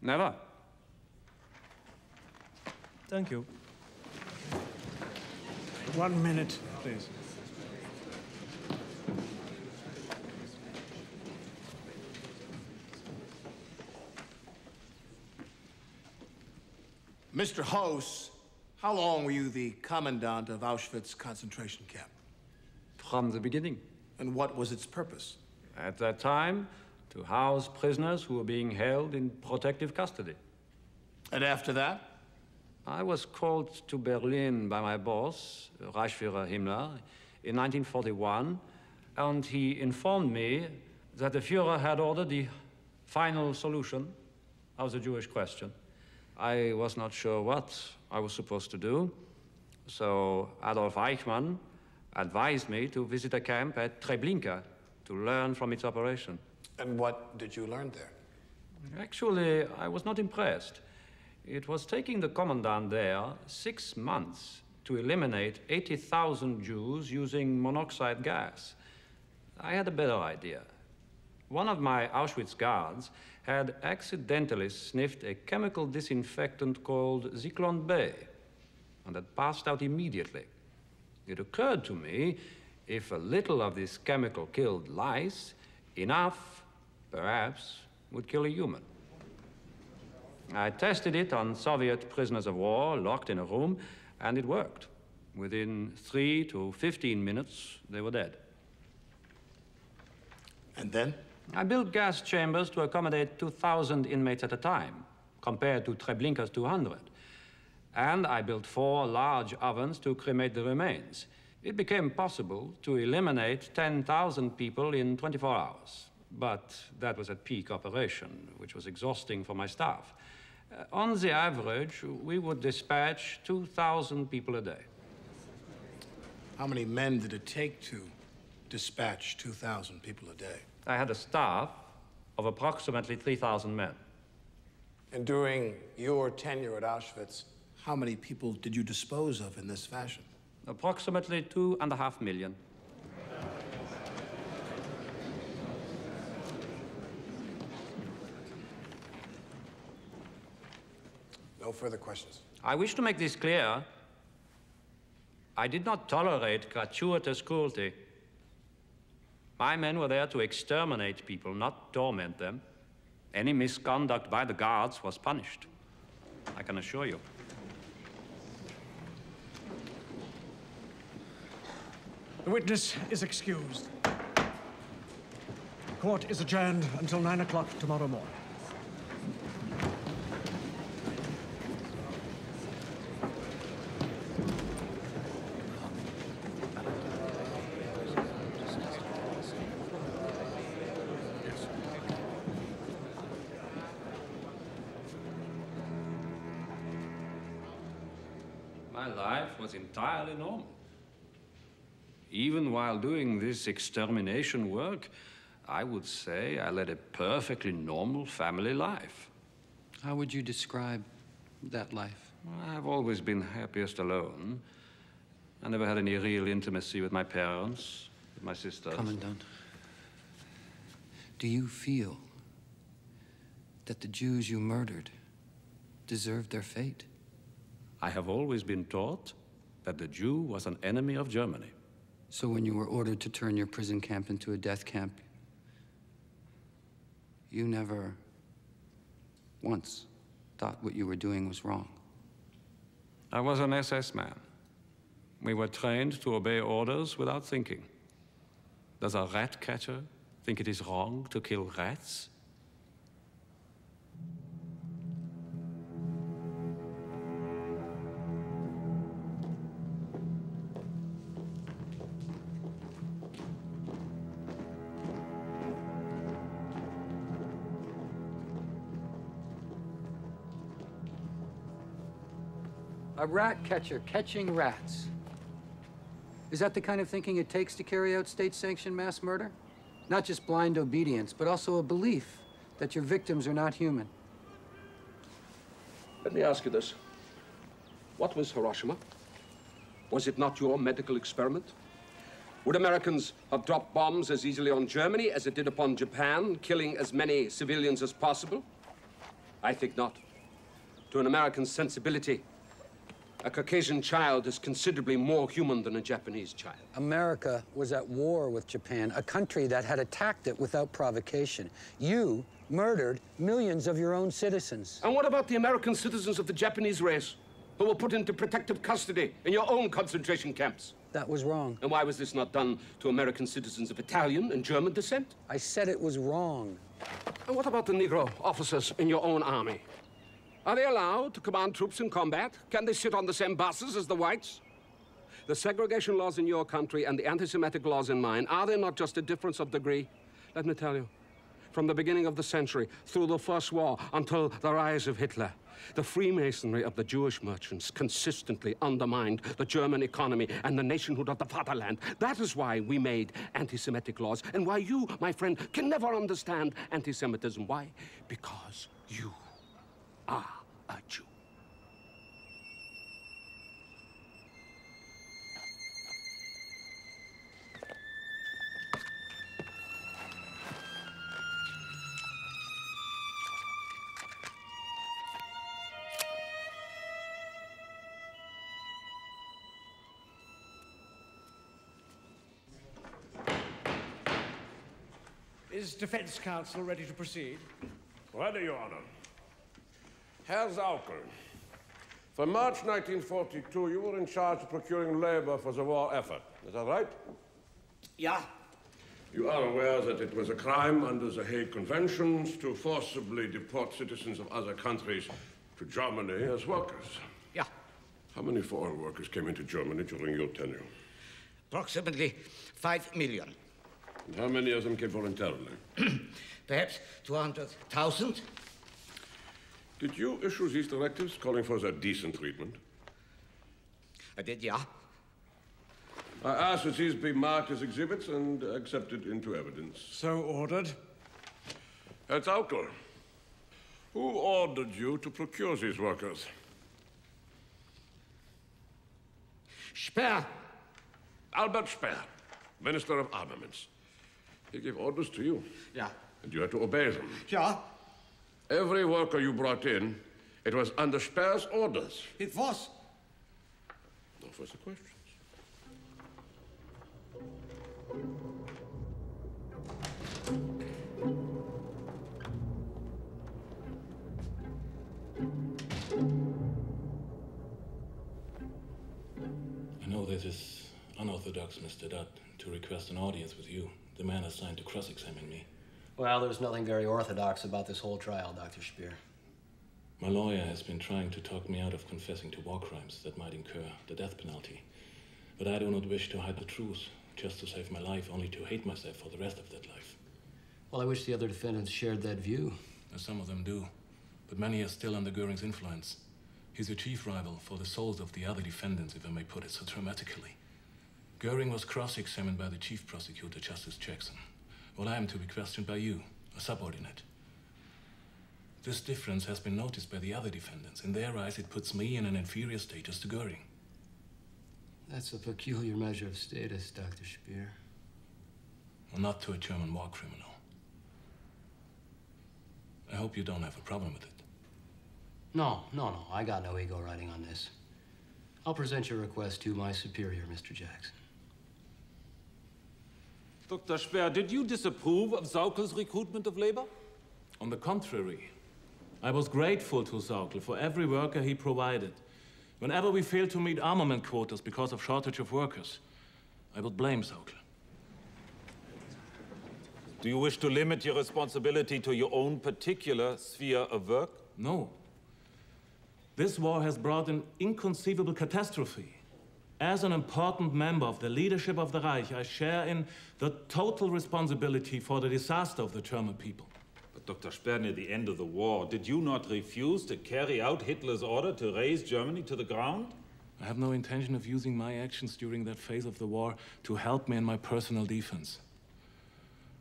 Never. Thank you. 1 minute, please. Mr. House, how long were you the commandant of Auschwitz concentration camp? From the beginning. And what was its purpose? At that time, to house prisoners who were being held in protective custody. And after that? I was called to Berlin by my boss, Reichsführer Himmler, in 1941, and he informed me that the Führer had ordered the final solution of the Jewish question. I was not sure what I was supposed to do, so Adolf Eichmann advised me to visit a camp at Treblinka to learn from its operation. And what did you learn there? Actually, I was not impressed. It was taking the commandant there 6 months to eliminate 80,000 Jews using monoxide gas. I had a better idea. One of my Auschwitz guards had accidentally sniffed a chemical disinfectant called Zyklon B, and had passed out immediately. It occurred to me, if a little of this chemical killed lice, enough, perhaps, would kill a human. I tested it on Soviet prisoners of war locked in a room, and it worked. Within 3 to 15 minutes, they were dead. And then? I built gas chambers to accommodate 2,000 inmates at a time, compared to Treblinka's 200. And I built 4 large ovens to cremate the remains. It became possible to eliminate 10,000 people in 24 hours. But that was at peak operation, which was exhausting for my staff. On the average, we would dispatch 2,000 people a day. How many men did it take to dispatch 2,000 people a day? I had a staff of approximately 3,000 men. And during your tenure at Auschwitz, how many people did you dispose of in this fashion? Approximately 2.5 million. No further questions. I wish to make this clear. I did not tolerate gratuitous cruelty. My men were there to exterminate people, not torment them. Any misconduct by the guards was punished, I can assure you. The witness is excused. Court is adjourned until 9 o'clock tomorrow morning. My life was entirely normal. Even while doing this extermination work, I would say I led a perfectly normal family life. How would you describe that life? I've always been happiest alone. I never had any real intimacy with my parents, with my sisters. Commandant, do you feel that the Jews you murdered deserved their fate? I have always been taught that the Jew was an enemy of Germany. So when you were ordered to turn your prison camp into a death camp, you never once thought what you were doing was wrong? I was an SS man. We were trained to obey orders without thinking. Does a rat catcher think it is wrong to kill rats? A rat catcher catching rats. Is that the kind of thinking it takes to carry out state-sanctioned mass murder? Not just blind obedience, but also a belief that your victims are not human. Let me ask you this. What was Hiroshima? Was it not your medical experiment? Would Americans have dropped bombs as easily on Germany as it did upon Japan, killing as many civilians as possible? I think not. To an American sensibility, a Caucasian child is considerably more human than a Japanese child. America was at war with Japan, a country that had attacked it without provocation. You murdered millions of your own citizens. And what about the American citizens of the Japanese race who were put into protective custody in your own concentration camps? That was wrong. And why was this not done to American citizens of Italian and German descent? I said it was wrong. And what about the Negro officers in your own army? Are they allowed to command troops in combat? Can they sit on the same buses as the whites? The segregation laws in your country and the anti-Semitic laws in mine, are they not just a difference of degree? Let me tell you, from the beginning of the century, through the First War, until the rise of Hitler, the Freemasonry of the Jewish merchants consistently undermined the German economy and the nationhood of the fatherland. That is why we made anti-Semitic laws, and why you, my friend, can never understand anti-Semitism. Why? Because you are a Jew. Is defense counsel ready to proceed? Ready, Your Honor. Herr Saukel, from March 1942, you were in charge of procuring labor for the war effort. Is that right? Yeah. You are aware that it was a crime under the Hague Conventions to forcibly deport citizens of other countries to Germany as workers? Yeah. How many foreign workers came into Germany during your tenure? Approximately 5 million. And how many of them came voluntarily? Perhaps 200,000. Did you issue these directives calling for their decent treatment? I did, yeah. I ask that these be marked as exhibits and accepted into evidence. So ordered. Herr Saukel, who ordered you to procure these workers? Speer. Albert Speer, Minister of Armaments. He gave orders to you. Yeah. And you had to obey them. Yeah. Every worker you brought in, it was under Speer's orders. It was. No further questions. I know this is unorthodox, Mr. Dutt, to request an audience with you, the man assigned to cross-examine me. Well, there's nothing very orthodox about this whole trial, Dr. Speer. My lawyer has been trying to talk me out of confessing to war crimes that might incur the death penalty. But I do not wish to hide the truth, just to save my life, only to hate myself for the rest of that life. Well, I wish the other defendants shared that view. Some of them do, but many are still under Goering's influence. He's a chief rival for the souls of the other defendants, if I may put it so dramatically. Goering was cross-examined by the chief prosecutor, Justice Jackson, while I am to be questioned by you, a subordinate. This difference has been noticed by the other defendants. In their eyes, it puts me in an inferior status to Goering. That's a peculiar measure of status, Dr. Speer. Well, not to a German war criminal. I hope you don't have a problem with it. No. I got no ego riding on this. I'll present your request to my superior, Mr. Jackson. Dr. Speer, did you disapprove of Saukel's recruitment of labor? On the contrary, I was grateful to Saukel for every worker he provided. Whenever we failed to meet armament quotas because of shortage of workers, I would blame Saukel. Do you wish to limit your responsibility to your own particular sphere of work? No. This war has brought an inconceivable catastrophe. As an important member of the leadership of the Reich, I share in the total responsibility for the disaster of the German people. But Dr. Speer, near the end of the war, did you not refuse to carry out Hitler's order to raze Germany to the ground? I have no intention of using my actions during that phase of the war to help me in my personal defense.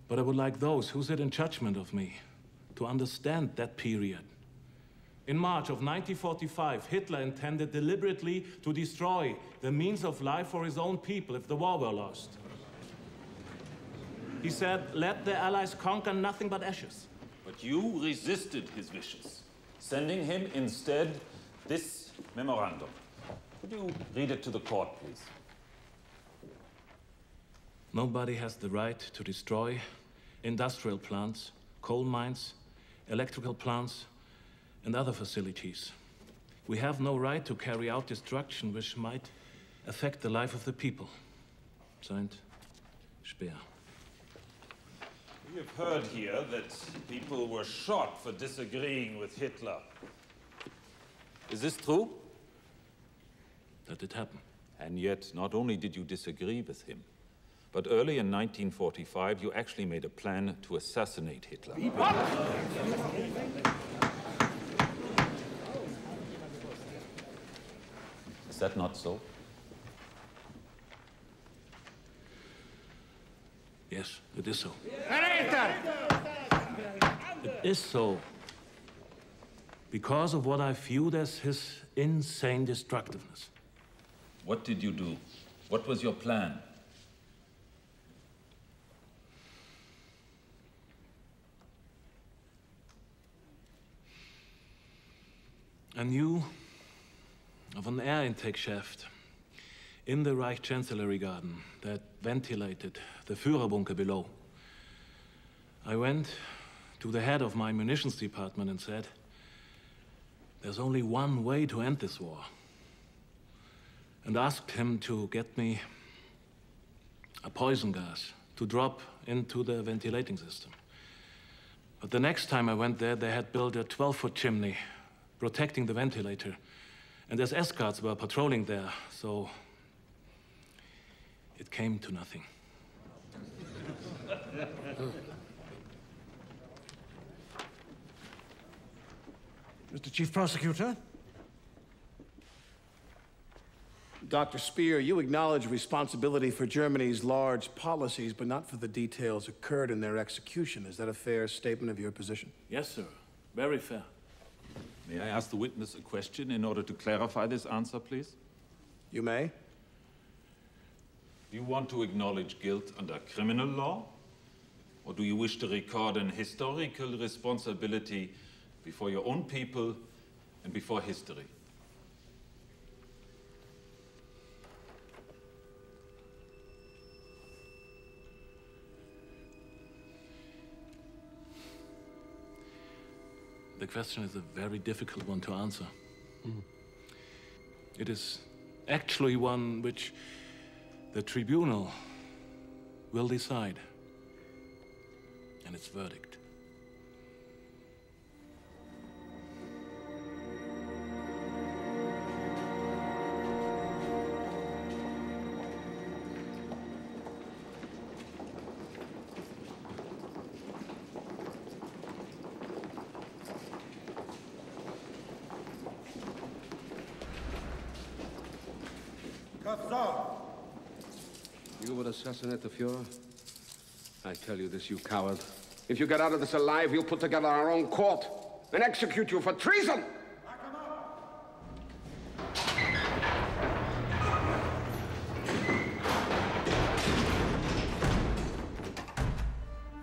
But I would like those who sit in judgment of me to understand that period. In March of 1945, Hitler intended deliberately to destroy the means of life for his own people if the war were lost. He said, let the Allies conquer nothing but ashes. But you resisted his wishes, sending him instead this memorandum. Could you read it to the court, please? Nobody has the right to destroy industrial plants, coal mines, electrical plants, and other facilities. We have no right to carry out destruction which might affect the life of the people. Signed, Speer. We have heard here that people were shot for disagreeing with Hitler. Is this true? That did happen. And yet, not only did you disagree with him, but early in 1945, you actually made a plan to assassinate Hitler. Is that not so? Yes, it is so. It is so. Because of what I viewed as his insane destructiveness. What did you do? What was your plan? I knew of an air intake shaft in the Reich Chancellery Garden that ventilated the Führerbunker below. I went to the head of my munitions department and said, there's only one way to end this war. And asked him to get me a poison gas to drop into the ventilating system. But the next time I went there, they had built a 12-foot chimney protecting the ventilator. And SS guards were patrolling there, so it came to nothing. Mr. Chief Prosecutor? Dr. Speer, you acknowledge responsibility for Germany's large policies, but not for the details occurred in their execution. Is that a fair statement of your position? Yes, sir. Very fair. May I ask the witness a question in order to clarify this answer, please? You may. Do you want to acknowledge guilt under criminal law? Or do you wish to record an historical responsibility before your own people and before history? The question is a very difficult one to answer. It is actually one which the tribunal will decide, and its verdict. You would assassinate the Fuhrer? I tell you this, you coward. If you get out of this alive, we'll put together our own court and execute you for treason!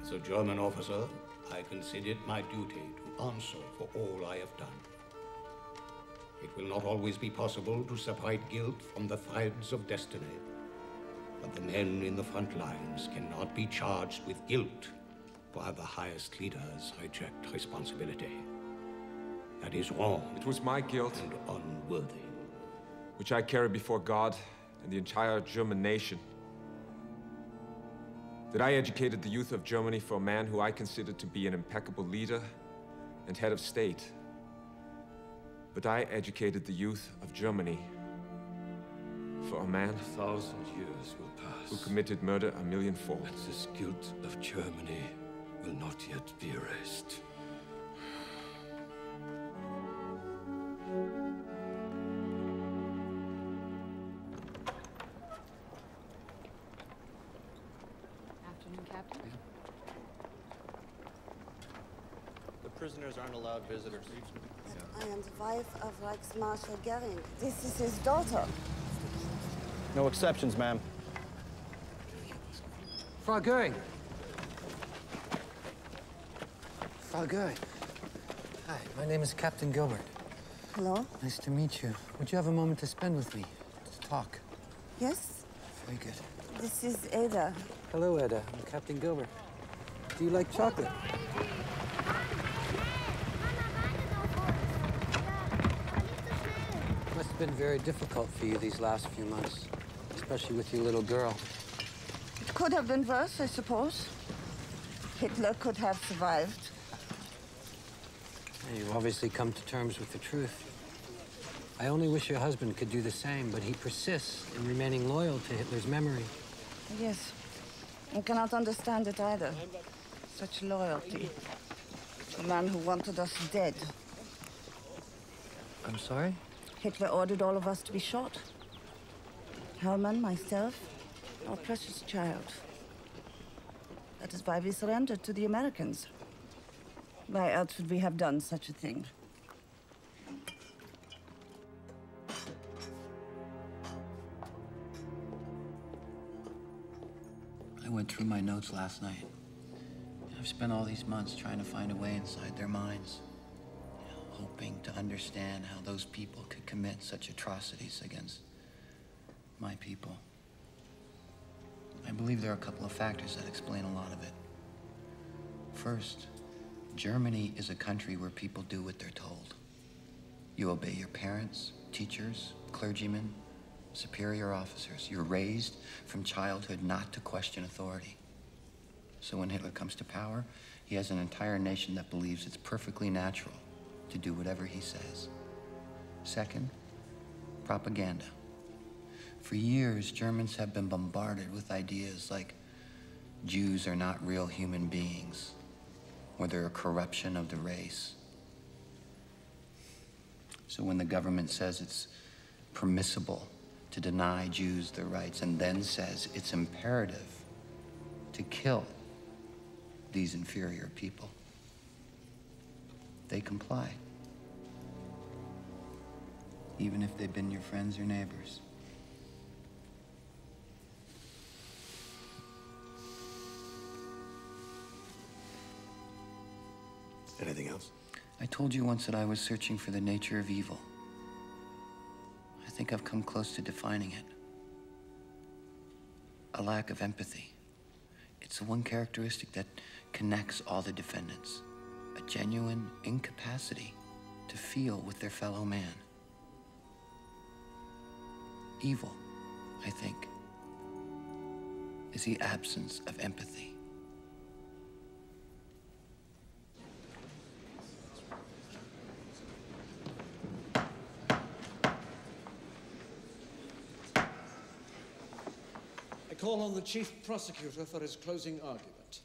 As a German officer, I consider it my duty to answer for all I have done. It will not always be possible to separate guilt from the threads of destiny. But the men in the front lines cannot be charged with guilt, while the highest leaders reject responsibility. That is wrong. It was my guilt. And unworthy. Which I carry before God and the entire German nation. That I educated the youth of Germany for a man who I considered to be an impeccable leader and head of state. But I educated the youth of Germany for a man 1,000 years will pass. Who committed murder 1,000,000-fold. And this guilt of Germany will not yet be erased. Afternoon, Captain. The prisoners aren't allowed visitors. I am the wife of Reichsmarshal Goering. This is his daughter. No exceptions, ma'am. Frau Goering. Frau Goering. Hi, my name is Captain Gilbert. Hello? Nice to meet you. Would you have a moment to spend with me, to talk? Yes? Very good. This is Ada. Hello, Ada. I'm Captain Gilbert. Do you like chocolate? Must have been very difficult for you these last few months, especially with your little girl. It could have been worse, I suppose. Hitler could have survived. You've obviously come to terms with the truth. I only wish your husband could do the same, but he persists in remaining loyal to Hitler's memory. Yes. I cannot understand it either. Such loyalty to a man who wanted us dead. I'm sorry? Hitler ordered all of us to be shot. Hermann, myself, our precious child. That is why we surrendered to the Americans. Why else would we have done such a thing? I went through my notes last night. I've spent all these months trying to find a way inside their minds, hoping to understand how those people could commit such atrocities against my people. I believe there are a couple of factors that explain a lot of it. First, Germany is a country where people do what they're told. You obey your parents, teachers, clergymen, superior officers. You're raised from childhood not to question authority. So when Hitler comes to power, he has an entire nation that believes it's perfectly natural to do whatever he says. Second, propaganda. For years, Germans have been bombarded with ideas like Jews are not real human beings, or they're a corruption of the race. So when the government says it's permissible to deny Jews their rights and then says it's imperative to kill these inferior people, they comply, even if they've been your friends or neighbors. Anything else? I told you once that I was searching for the nature of evil. I think I've come close to defining it. A lack of empathy. It's the one characteristic that connects all the defendants. A genuine incapacity to feel with their fellow man. Evil, I think, is the absence of empathy. I call on the Chief Prosecutor for his closing argument.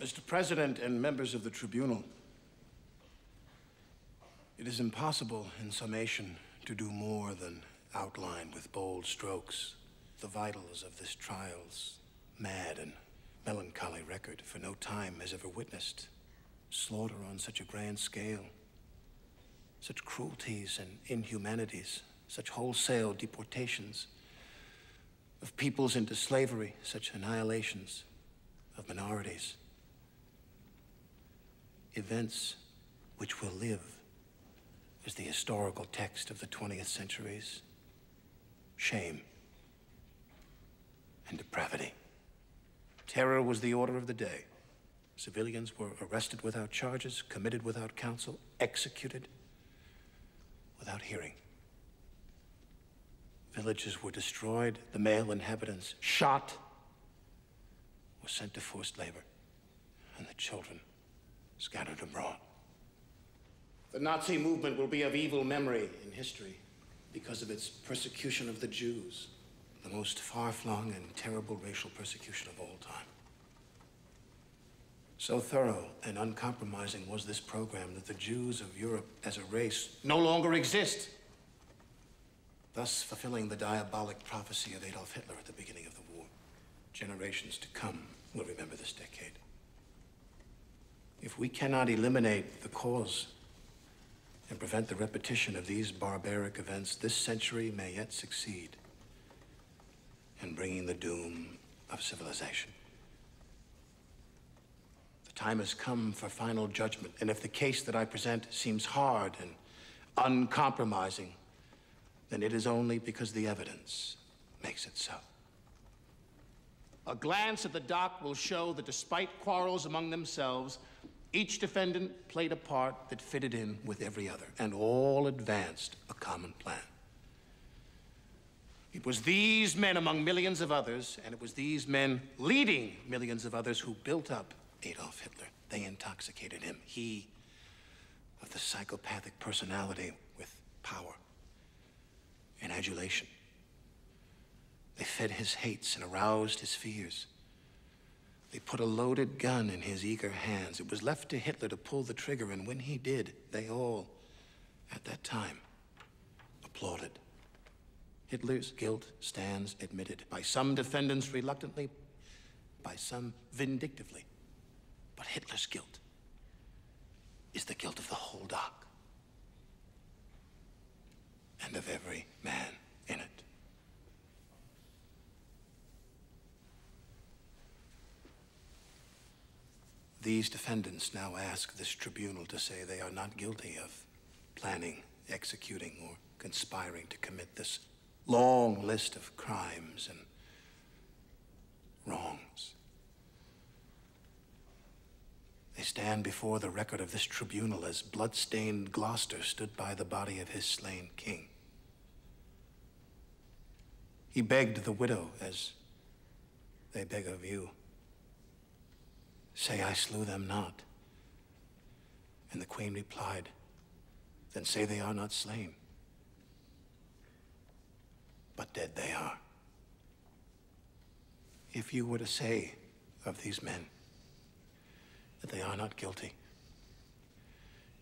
Mr. President and members of the tribunal, it is impossible, in summation, to do more than outline with bold strokes the vitals of this trial's mad and melancholy record, for no time has ever witnessed slaughter on such a grand scale, such cruelties and inhumanities, such wholesale deportations of peoples into slavery, such annihilations of minorities. Events which will live as the historical text of the 20th century's shame and depravity. Terror was the order of the day. Civilians were arrested without charges, committed without counsel, executed without hearing. Villages were destroyed, the male inhabitants shot or sent to forced labor, and the children scattered abroad. The Nazi movement will be of evil memory in history because of its persecution of the Jews, the most far-flung and terrible racial persecution of all time. So thorough and uncompromising was this program that the Jews of Europe as a race no longer exist, thus fulfilling the diabolic prophecy of Adolf Hitler at the beginning of the war. Generations to come will remember this decade. If we cannot eliminate the cause and prevent the repetition of these barbaric events, this century may yet succeed in bringing the doom of civilization. The time has come for final judgment, and if the case that I present seems hard and uncompromising, then it is only because the evidence makes it so. A glance at the dock will show that despite quarrels among themselves, Each defendant played a part that fitted in with every other, and all advanced a common plan. It was these men among millions of others, and it was these men leading millions of others who built up Adolf Hitler. They intoxicated him. He, of the psychopathic personality with power and adulation. They fed his hates and aroused his fears. They put a loaded gun in his eager hands. It was left to Hitler to pull the trigger, and when he did, they all, at that time, applauded. Hitler's guilt stands admitted, by some defendants reluctantly, by some vindictively. But Hitler's guilt is the guilt of the whole dock, and of every man in it. These defendants now ask this tribunal to say they are not guilty of planning, executing, or conspiring to commit this long list of crimes and wrongs. They stand before the record of this tribunal as blood-stained Gloucester stood by the body of his slain king. He begged the widow as they beg of you, "Say I slew them not." And the queen replied, "Then say they are not slain. But dead they are." If you were to say of these men that they are not guilty,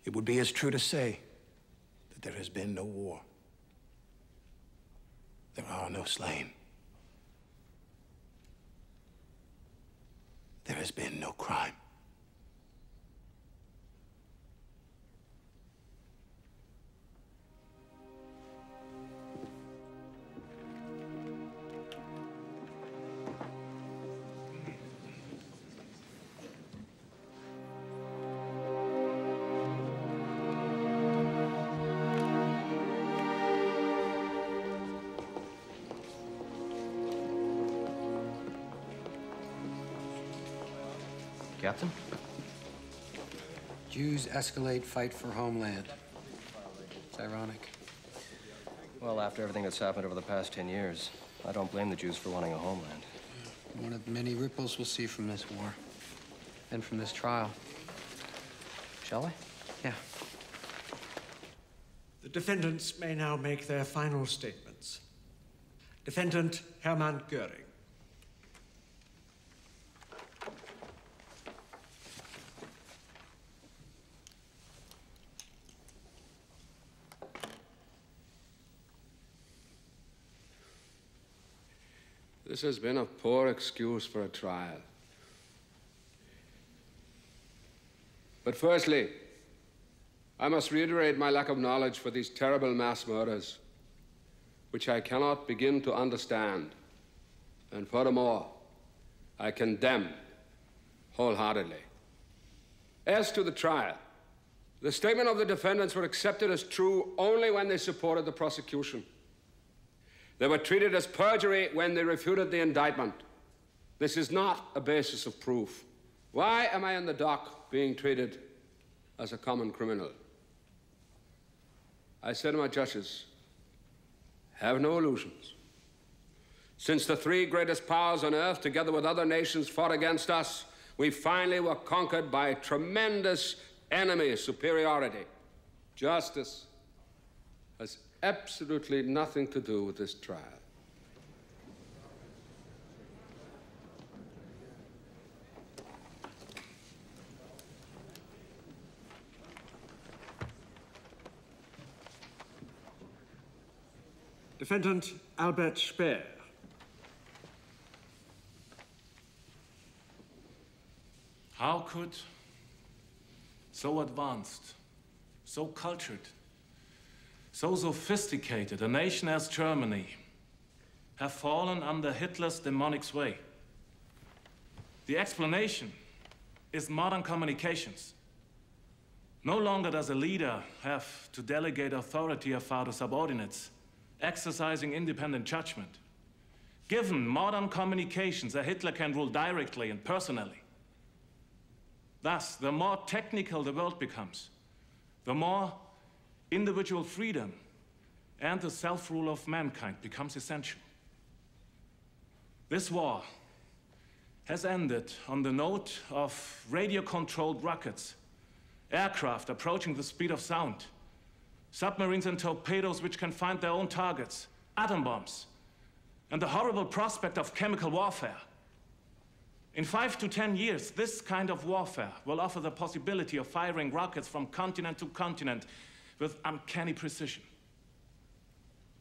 it would be as true to say that there has been no war. There are no slain. There has been no crime. Captain? Jews escalate fight for homeland. It's ironic. Well, after everything that's happened over the past 10 years, I don't blame the Jews for wanting a homeland. One of the many ripples we'll see from this war. And from this trial. Shall we? Yeah. The defendants may now make their final statements. Defendant Hermann Göring. This has been a poor excuse for a trial. But firstly, I must reiterate my lack of knowledge for these terrible mass murders, which I cannot begin to understand. And furthermore, I condemn wholeheartedly. As to the trial, the statement of the defendants were accepted as true only when they supported the prosecution. They were treated as perjury when they refuted the indictment. This is not a basis of proof. Why am I in the dock being treated as a common criminal? I said to my judges, have no illusions. Since the three greatest powers on earth, together with other nations, fought against us, we finally were conquered by tremendous enemy superiority. Justice has absolutely nothing to do with this trial. Defendant Albert Speer. How could so advanced, so cultured, so sophisticated a nation as Germany have fallen under Hitler's demonic sway? The explanation is modern communications. No longer does a leader have to delegate authority afar to subordinates, exercising independent judgment. Given modern communications, a Hitler can rule directly and personally. Thus, the more technical the world becomes, the more individual freedom and the self-rule of mankind becomes essential. This war has ended on the note of radio-controlled rockets, aircraft approaching the speed of sound, submarines and torpedoes which can find their own targets, atom bombs, and the horrible prospect of chemical warfare. In 5 to 10 years, this kind of warfare will offer the possibility of firing rockets from continent to continent with uncanny precision.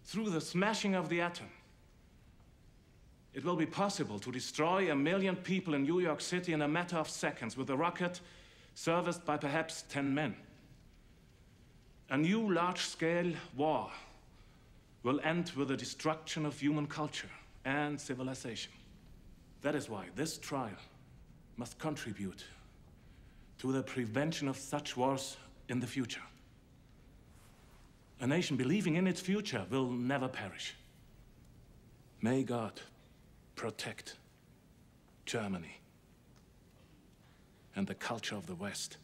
Through the smashing of the atom, it will be possible to destroy 1 million people in New York City in a matter of seconds with a rocket serviced by perhaps 10 men. A new large-scale war will end with the destruction of human culture and civilization. That is why this trial must contribute to the prevention of such wars in the future. A nation believing in its future will never perish. May God protect Germany and the culture of the West.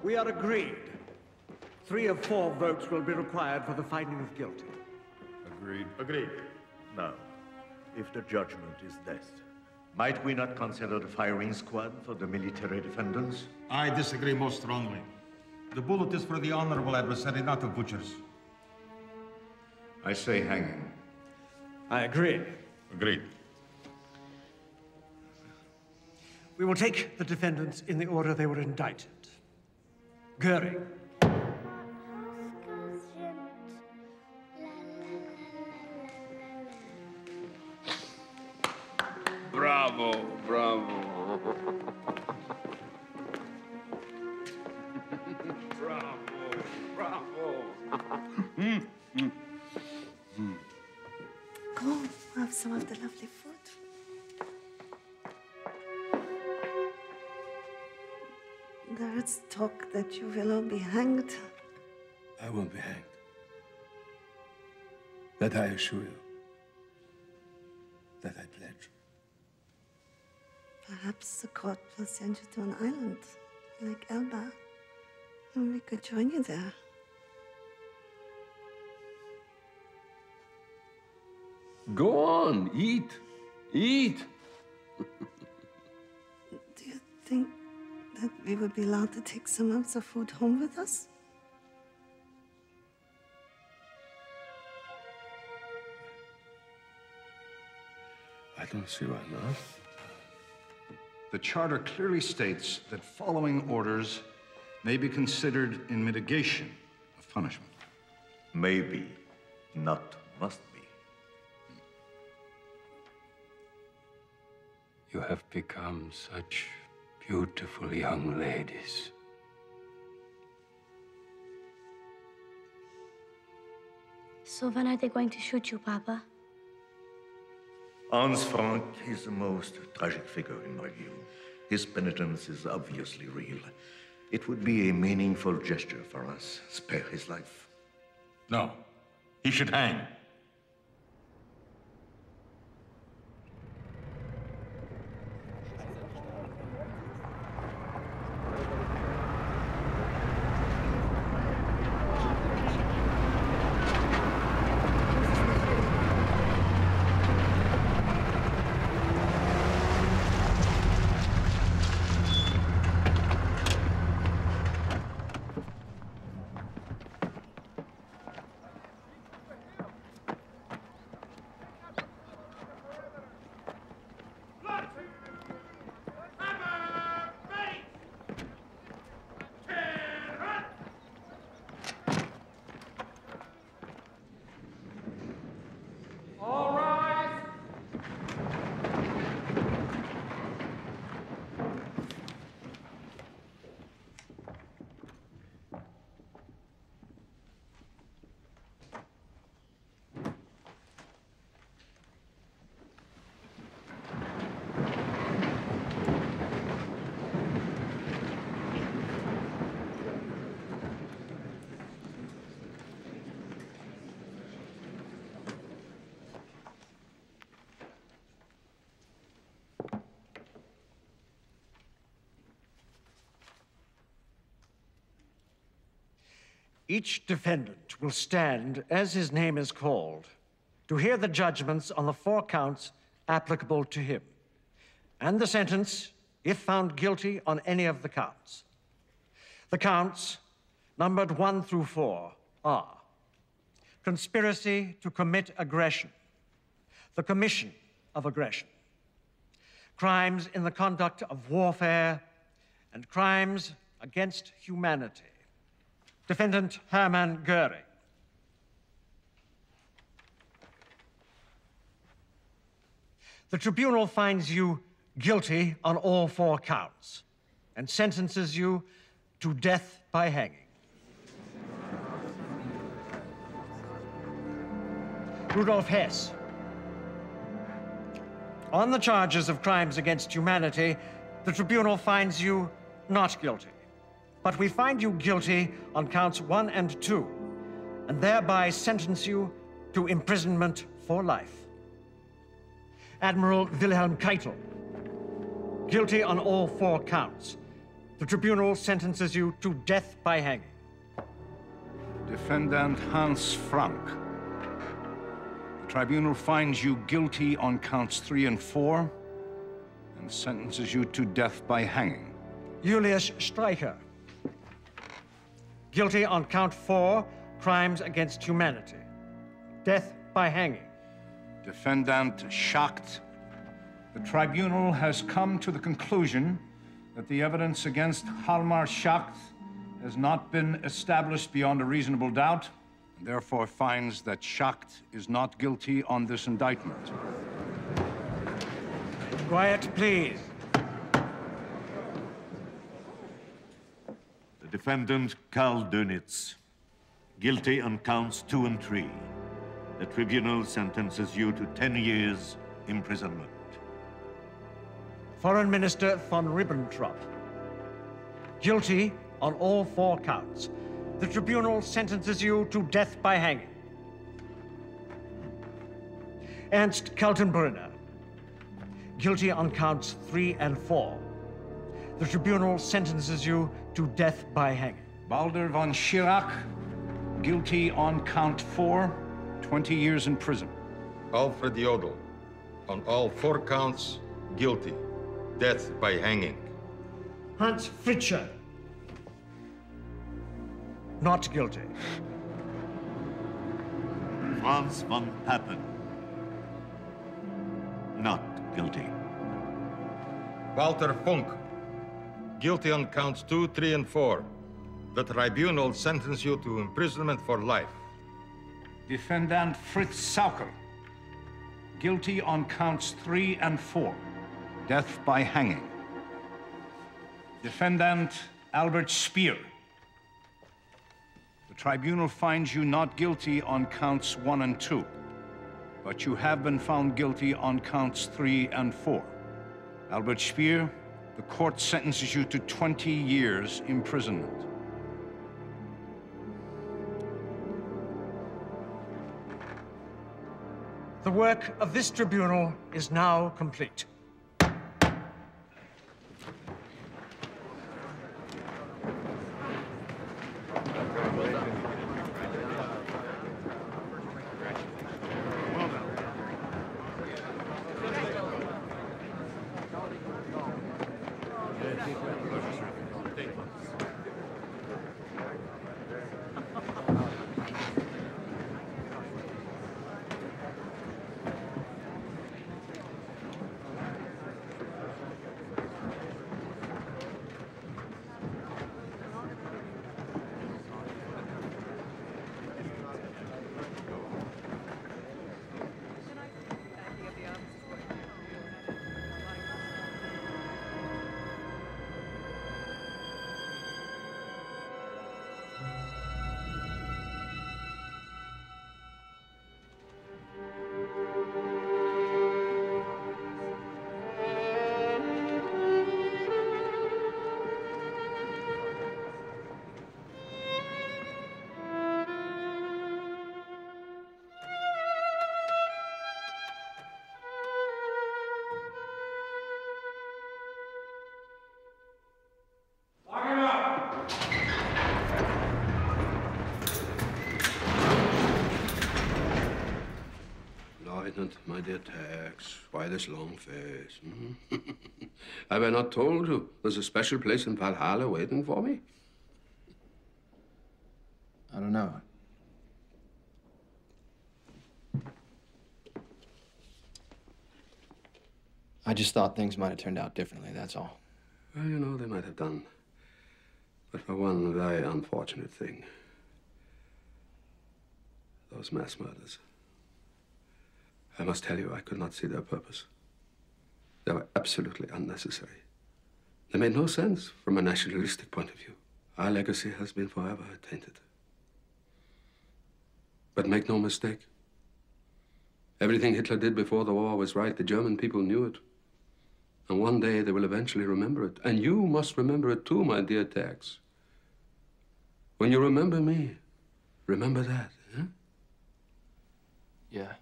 We are agreed. 3 of 4 votes will be required for the finding of guilty. Agreed. Agreed. Now, if the judgment is death, might we not consider the firing squad for the military defendants? I disagree most strongly. The bullet is for the honorable adversary, not the butchers. I say hanging. I agree. Agreed. We will take the defendants in the order they were indicted. Goering. Bravo, bravo. Bravo, bravo. Go, have some of the lovely food. There's talk that you will all be hanged. I won't be hanged. That I assure you. That I pledge. Perhaps the court will send you to an island, like Elba, and we could join you there. Go on, eat. Eat. Do you think that we would be allowed to take some of the food home with us? I don't see why not. The charter clearly states that following orders may be considered in mitigation of punishment. Maybe, not must be. You have become such beautiful young ladies. So when are they going to shoot you, Papa? Hans Frank is the most tragic figure in my view. His penitence is obviously real. It would be a meaningful gesture for us. Spare his life. No. He should hang. Each defendant will stand as his name is called to hear the judgments on the 4 counts applicable to him, and the sentence if found guilty on any of the counts. The counts, numbered 1 through 4, are conspiracy to commit aggression, the commission of aggression, crimes in the conduct of warfare, and crimes against humanity. Defendant Hermann Goering. The tribunal finds you guilty on all 4 counts and sentences you to death by hanging. Rudolf Hess. On the charges of crimes against humanity, the tribunal finds you not guilty. But we find you guilty on counts 1 and 2, and thereby sentence you to imprisonment for life. Admiral Wilhelm Keitel. Guilty on all 4 counts. The tribunal sentences you to death by hanging. Defendant Hans Frank. The tribunal finds you guilty on counts 3 and 4 and sentences you to death by hanging. Julius Streicher. Guilty on count 4, crimes against humanity. Death by hanging. Defendant Schacht. The tribunal has come to the conclusion that the evidence against Hjalmar Schacht has not been established beyond a reasonable doubt, and therefore finds that Schacht is not guilty on this indictment. Quiet, please. The defendant, Karl Dönitz, guilty on counts 2 and 3. The tribunal sentences you to 10 years imprisonment. Foreign Minister von Ribbentrop. Guilty on all 4 counts. The tribunal sentences you to death by hanging. Ernst Kaltenbrunner. Guilty on counts 3 and 4. The tribunal sentences you to death by hanging. Baldur von Schirach, guilty on count 4, 20 years in prison. Alfred Jodl, on all 4 counts, guilty. Death by hanging. Hans Fritzsche. Not guilty. Franz von Papen. Not guilty. Walter Funk, guilty on counts 2, 3, and 4. The tribunal sentences you to imprisonment for life. Defendant Fritz Sauker, guilty on counts 3 and 4. Death by hanging. Defendant Albert Speer. The tribunal finds you not guilty on counts 1 and 2, but you have been found guilty on counts 3 and 4. Albert Speer, the court sentences you to 20 years imprisonment. The work of this tribunal is now complete. disappointment, my dear Tex. Why this long face? Hmm? Have I not told you there's a special place in Valhalla waiting for me? I don't know. I just thought things might have turned out differently, that's all. Well, you know, they might have done. But for one very unfortunate thing. Those mass murders. I must tell you, I could not see their purpose. They were absolutely unnecessary. They made no sense from a nationalistic point of view. Our legacy has been forever tainted. But make no mistake. Everything Hitler did before the war was right. The German people knew it. And one day they will eventually remember it. And you must remember it too, my dear Tex. When you remember me, remember that, eh? Yeah.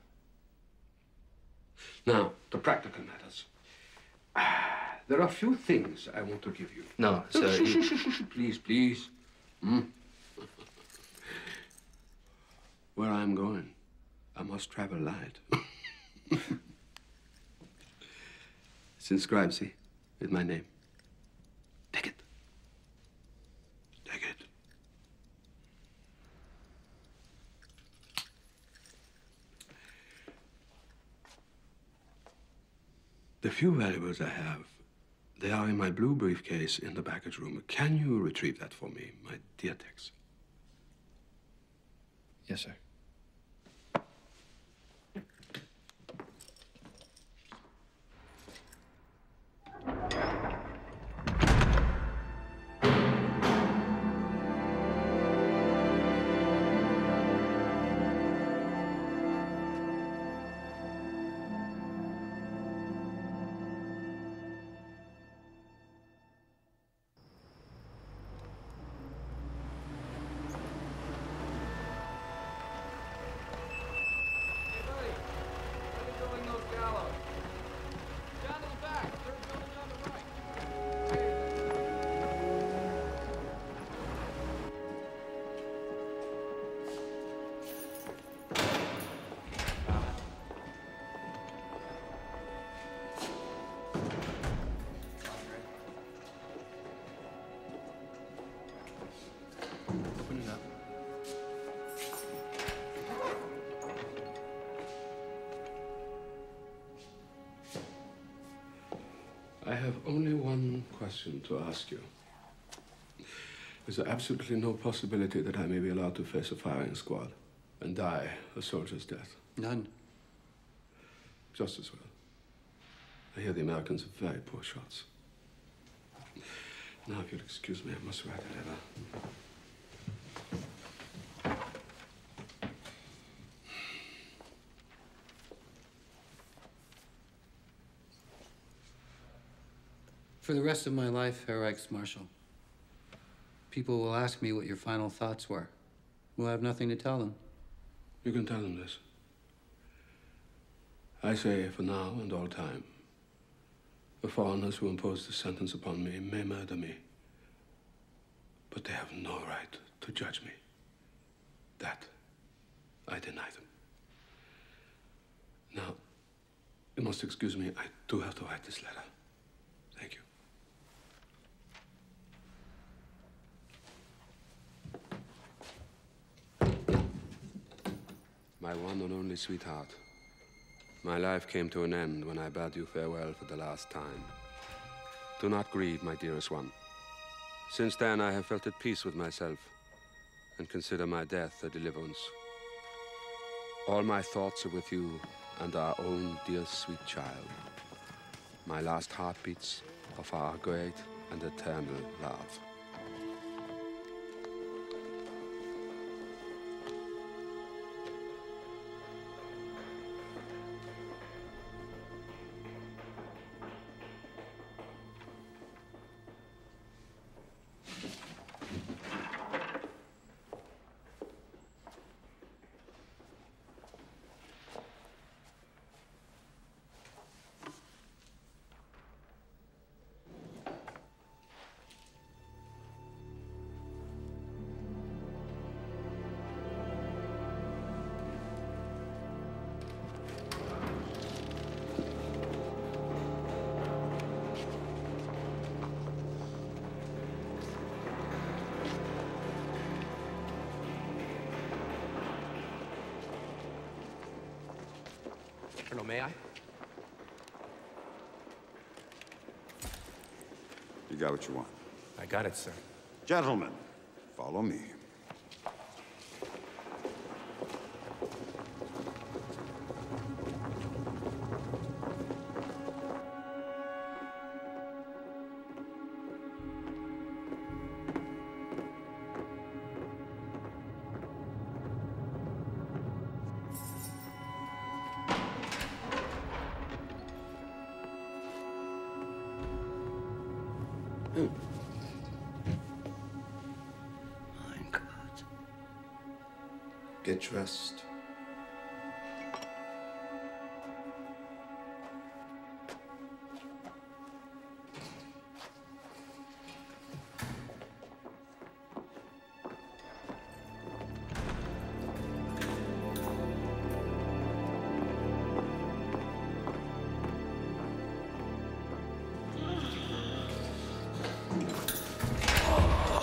Now, the practical matters. There are a few things I want to give you. No, sir. Please, please. Hmm? Where I'm going, I must travel light. It's inscribed, see, with my name. Take it. Take it. The few valuables I have, they are in my blue briefcase in the baggage room. Can you retrieve that for me, my dear Tex? Yes, sir. I have only one question to ask you. Is there absolutely no possibility that I may be allowed to face a firing squad and die a soldier's death? None. Just as well. I hear the Americans are very poor shots. Now, if you'll excuse me, I must write a letter. For the rest of my life, Herr Reichsmarshal, people will ask me what your final thoughts were. We'll have nothing to tell them. You can tell them this. I say, for now and all time, the foreigners who impose the sentence upon me may murder me, but they have no right to judge me. That I deny them. Now, you must excuse me, I do have to write this letter. Thank you. My one and only sweetheart. My life came to an end when I bade you farewell for the last time. Do not grieve, my dearest one. Since then, I have felt at peace with myself and consider my death a deliverance. All my thoughts are with you and our own dear sweet child. My last heartbeats of our great and eternal love. may I? You got what you want? I got it, sir. Gentlemen, follow me. Get dressed.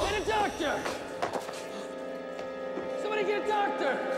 Get a doctor! Somebody get a doctor!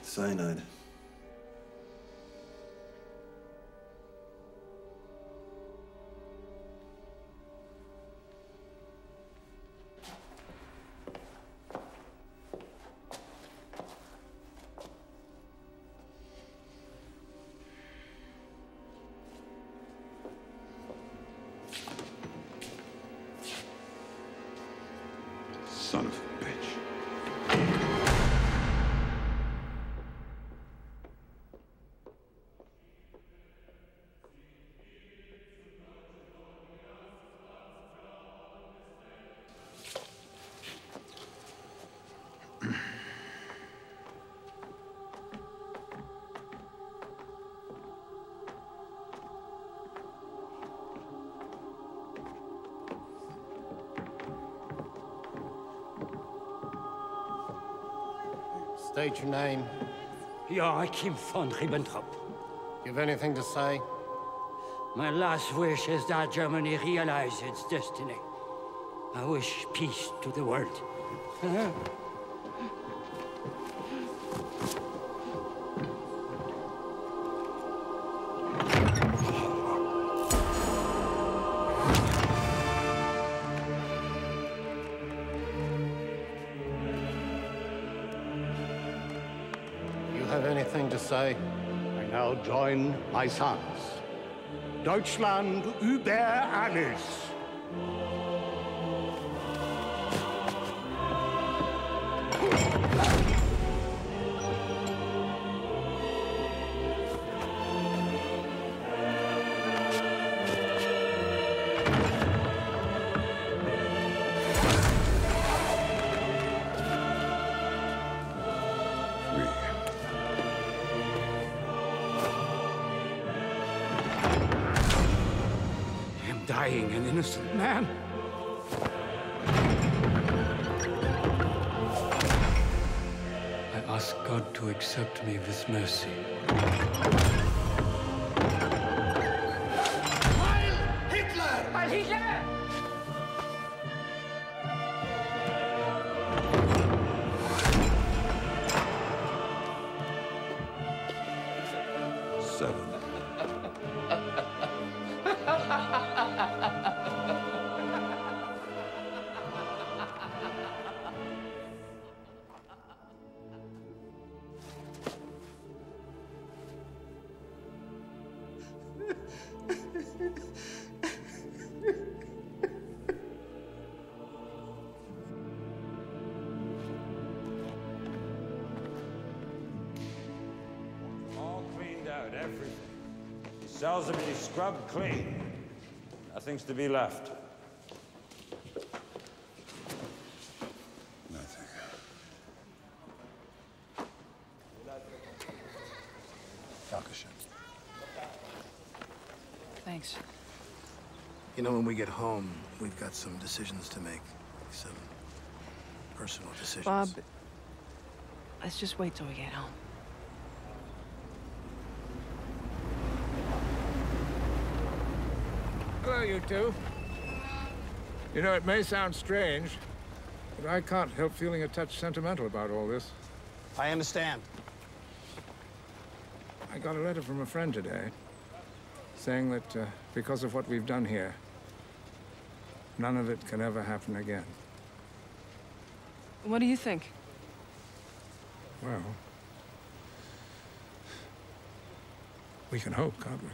Cyanide. Son of a bitch. State your name. Joachim von Ribbentrop. You have anything to say? My last wish is that Germany realize its destiny. I wish peace to the world. You have anything to say? I now join my sons. Deutschland über alles. Dying an innocent man. I ask God to accept me with mercy. Heil Hitler! Heil Hitler! Everything. The cells will be scrubbed clean. Nothing's to be left. Nothing. Thanks. You know, when we get home, we've got some decisions to make. Some personal decisions. Bob, let's just wait till we get home. Hello, you two. You know, it may sound strange, but I can't help feeling a touch sentimental about all this. I understand. I got a letter from a friend today, saying that because of what we've done here, none of it can ever happen again. What do you think? Well, we can hope, can't we?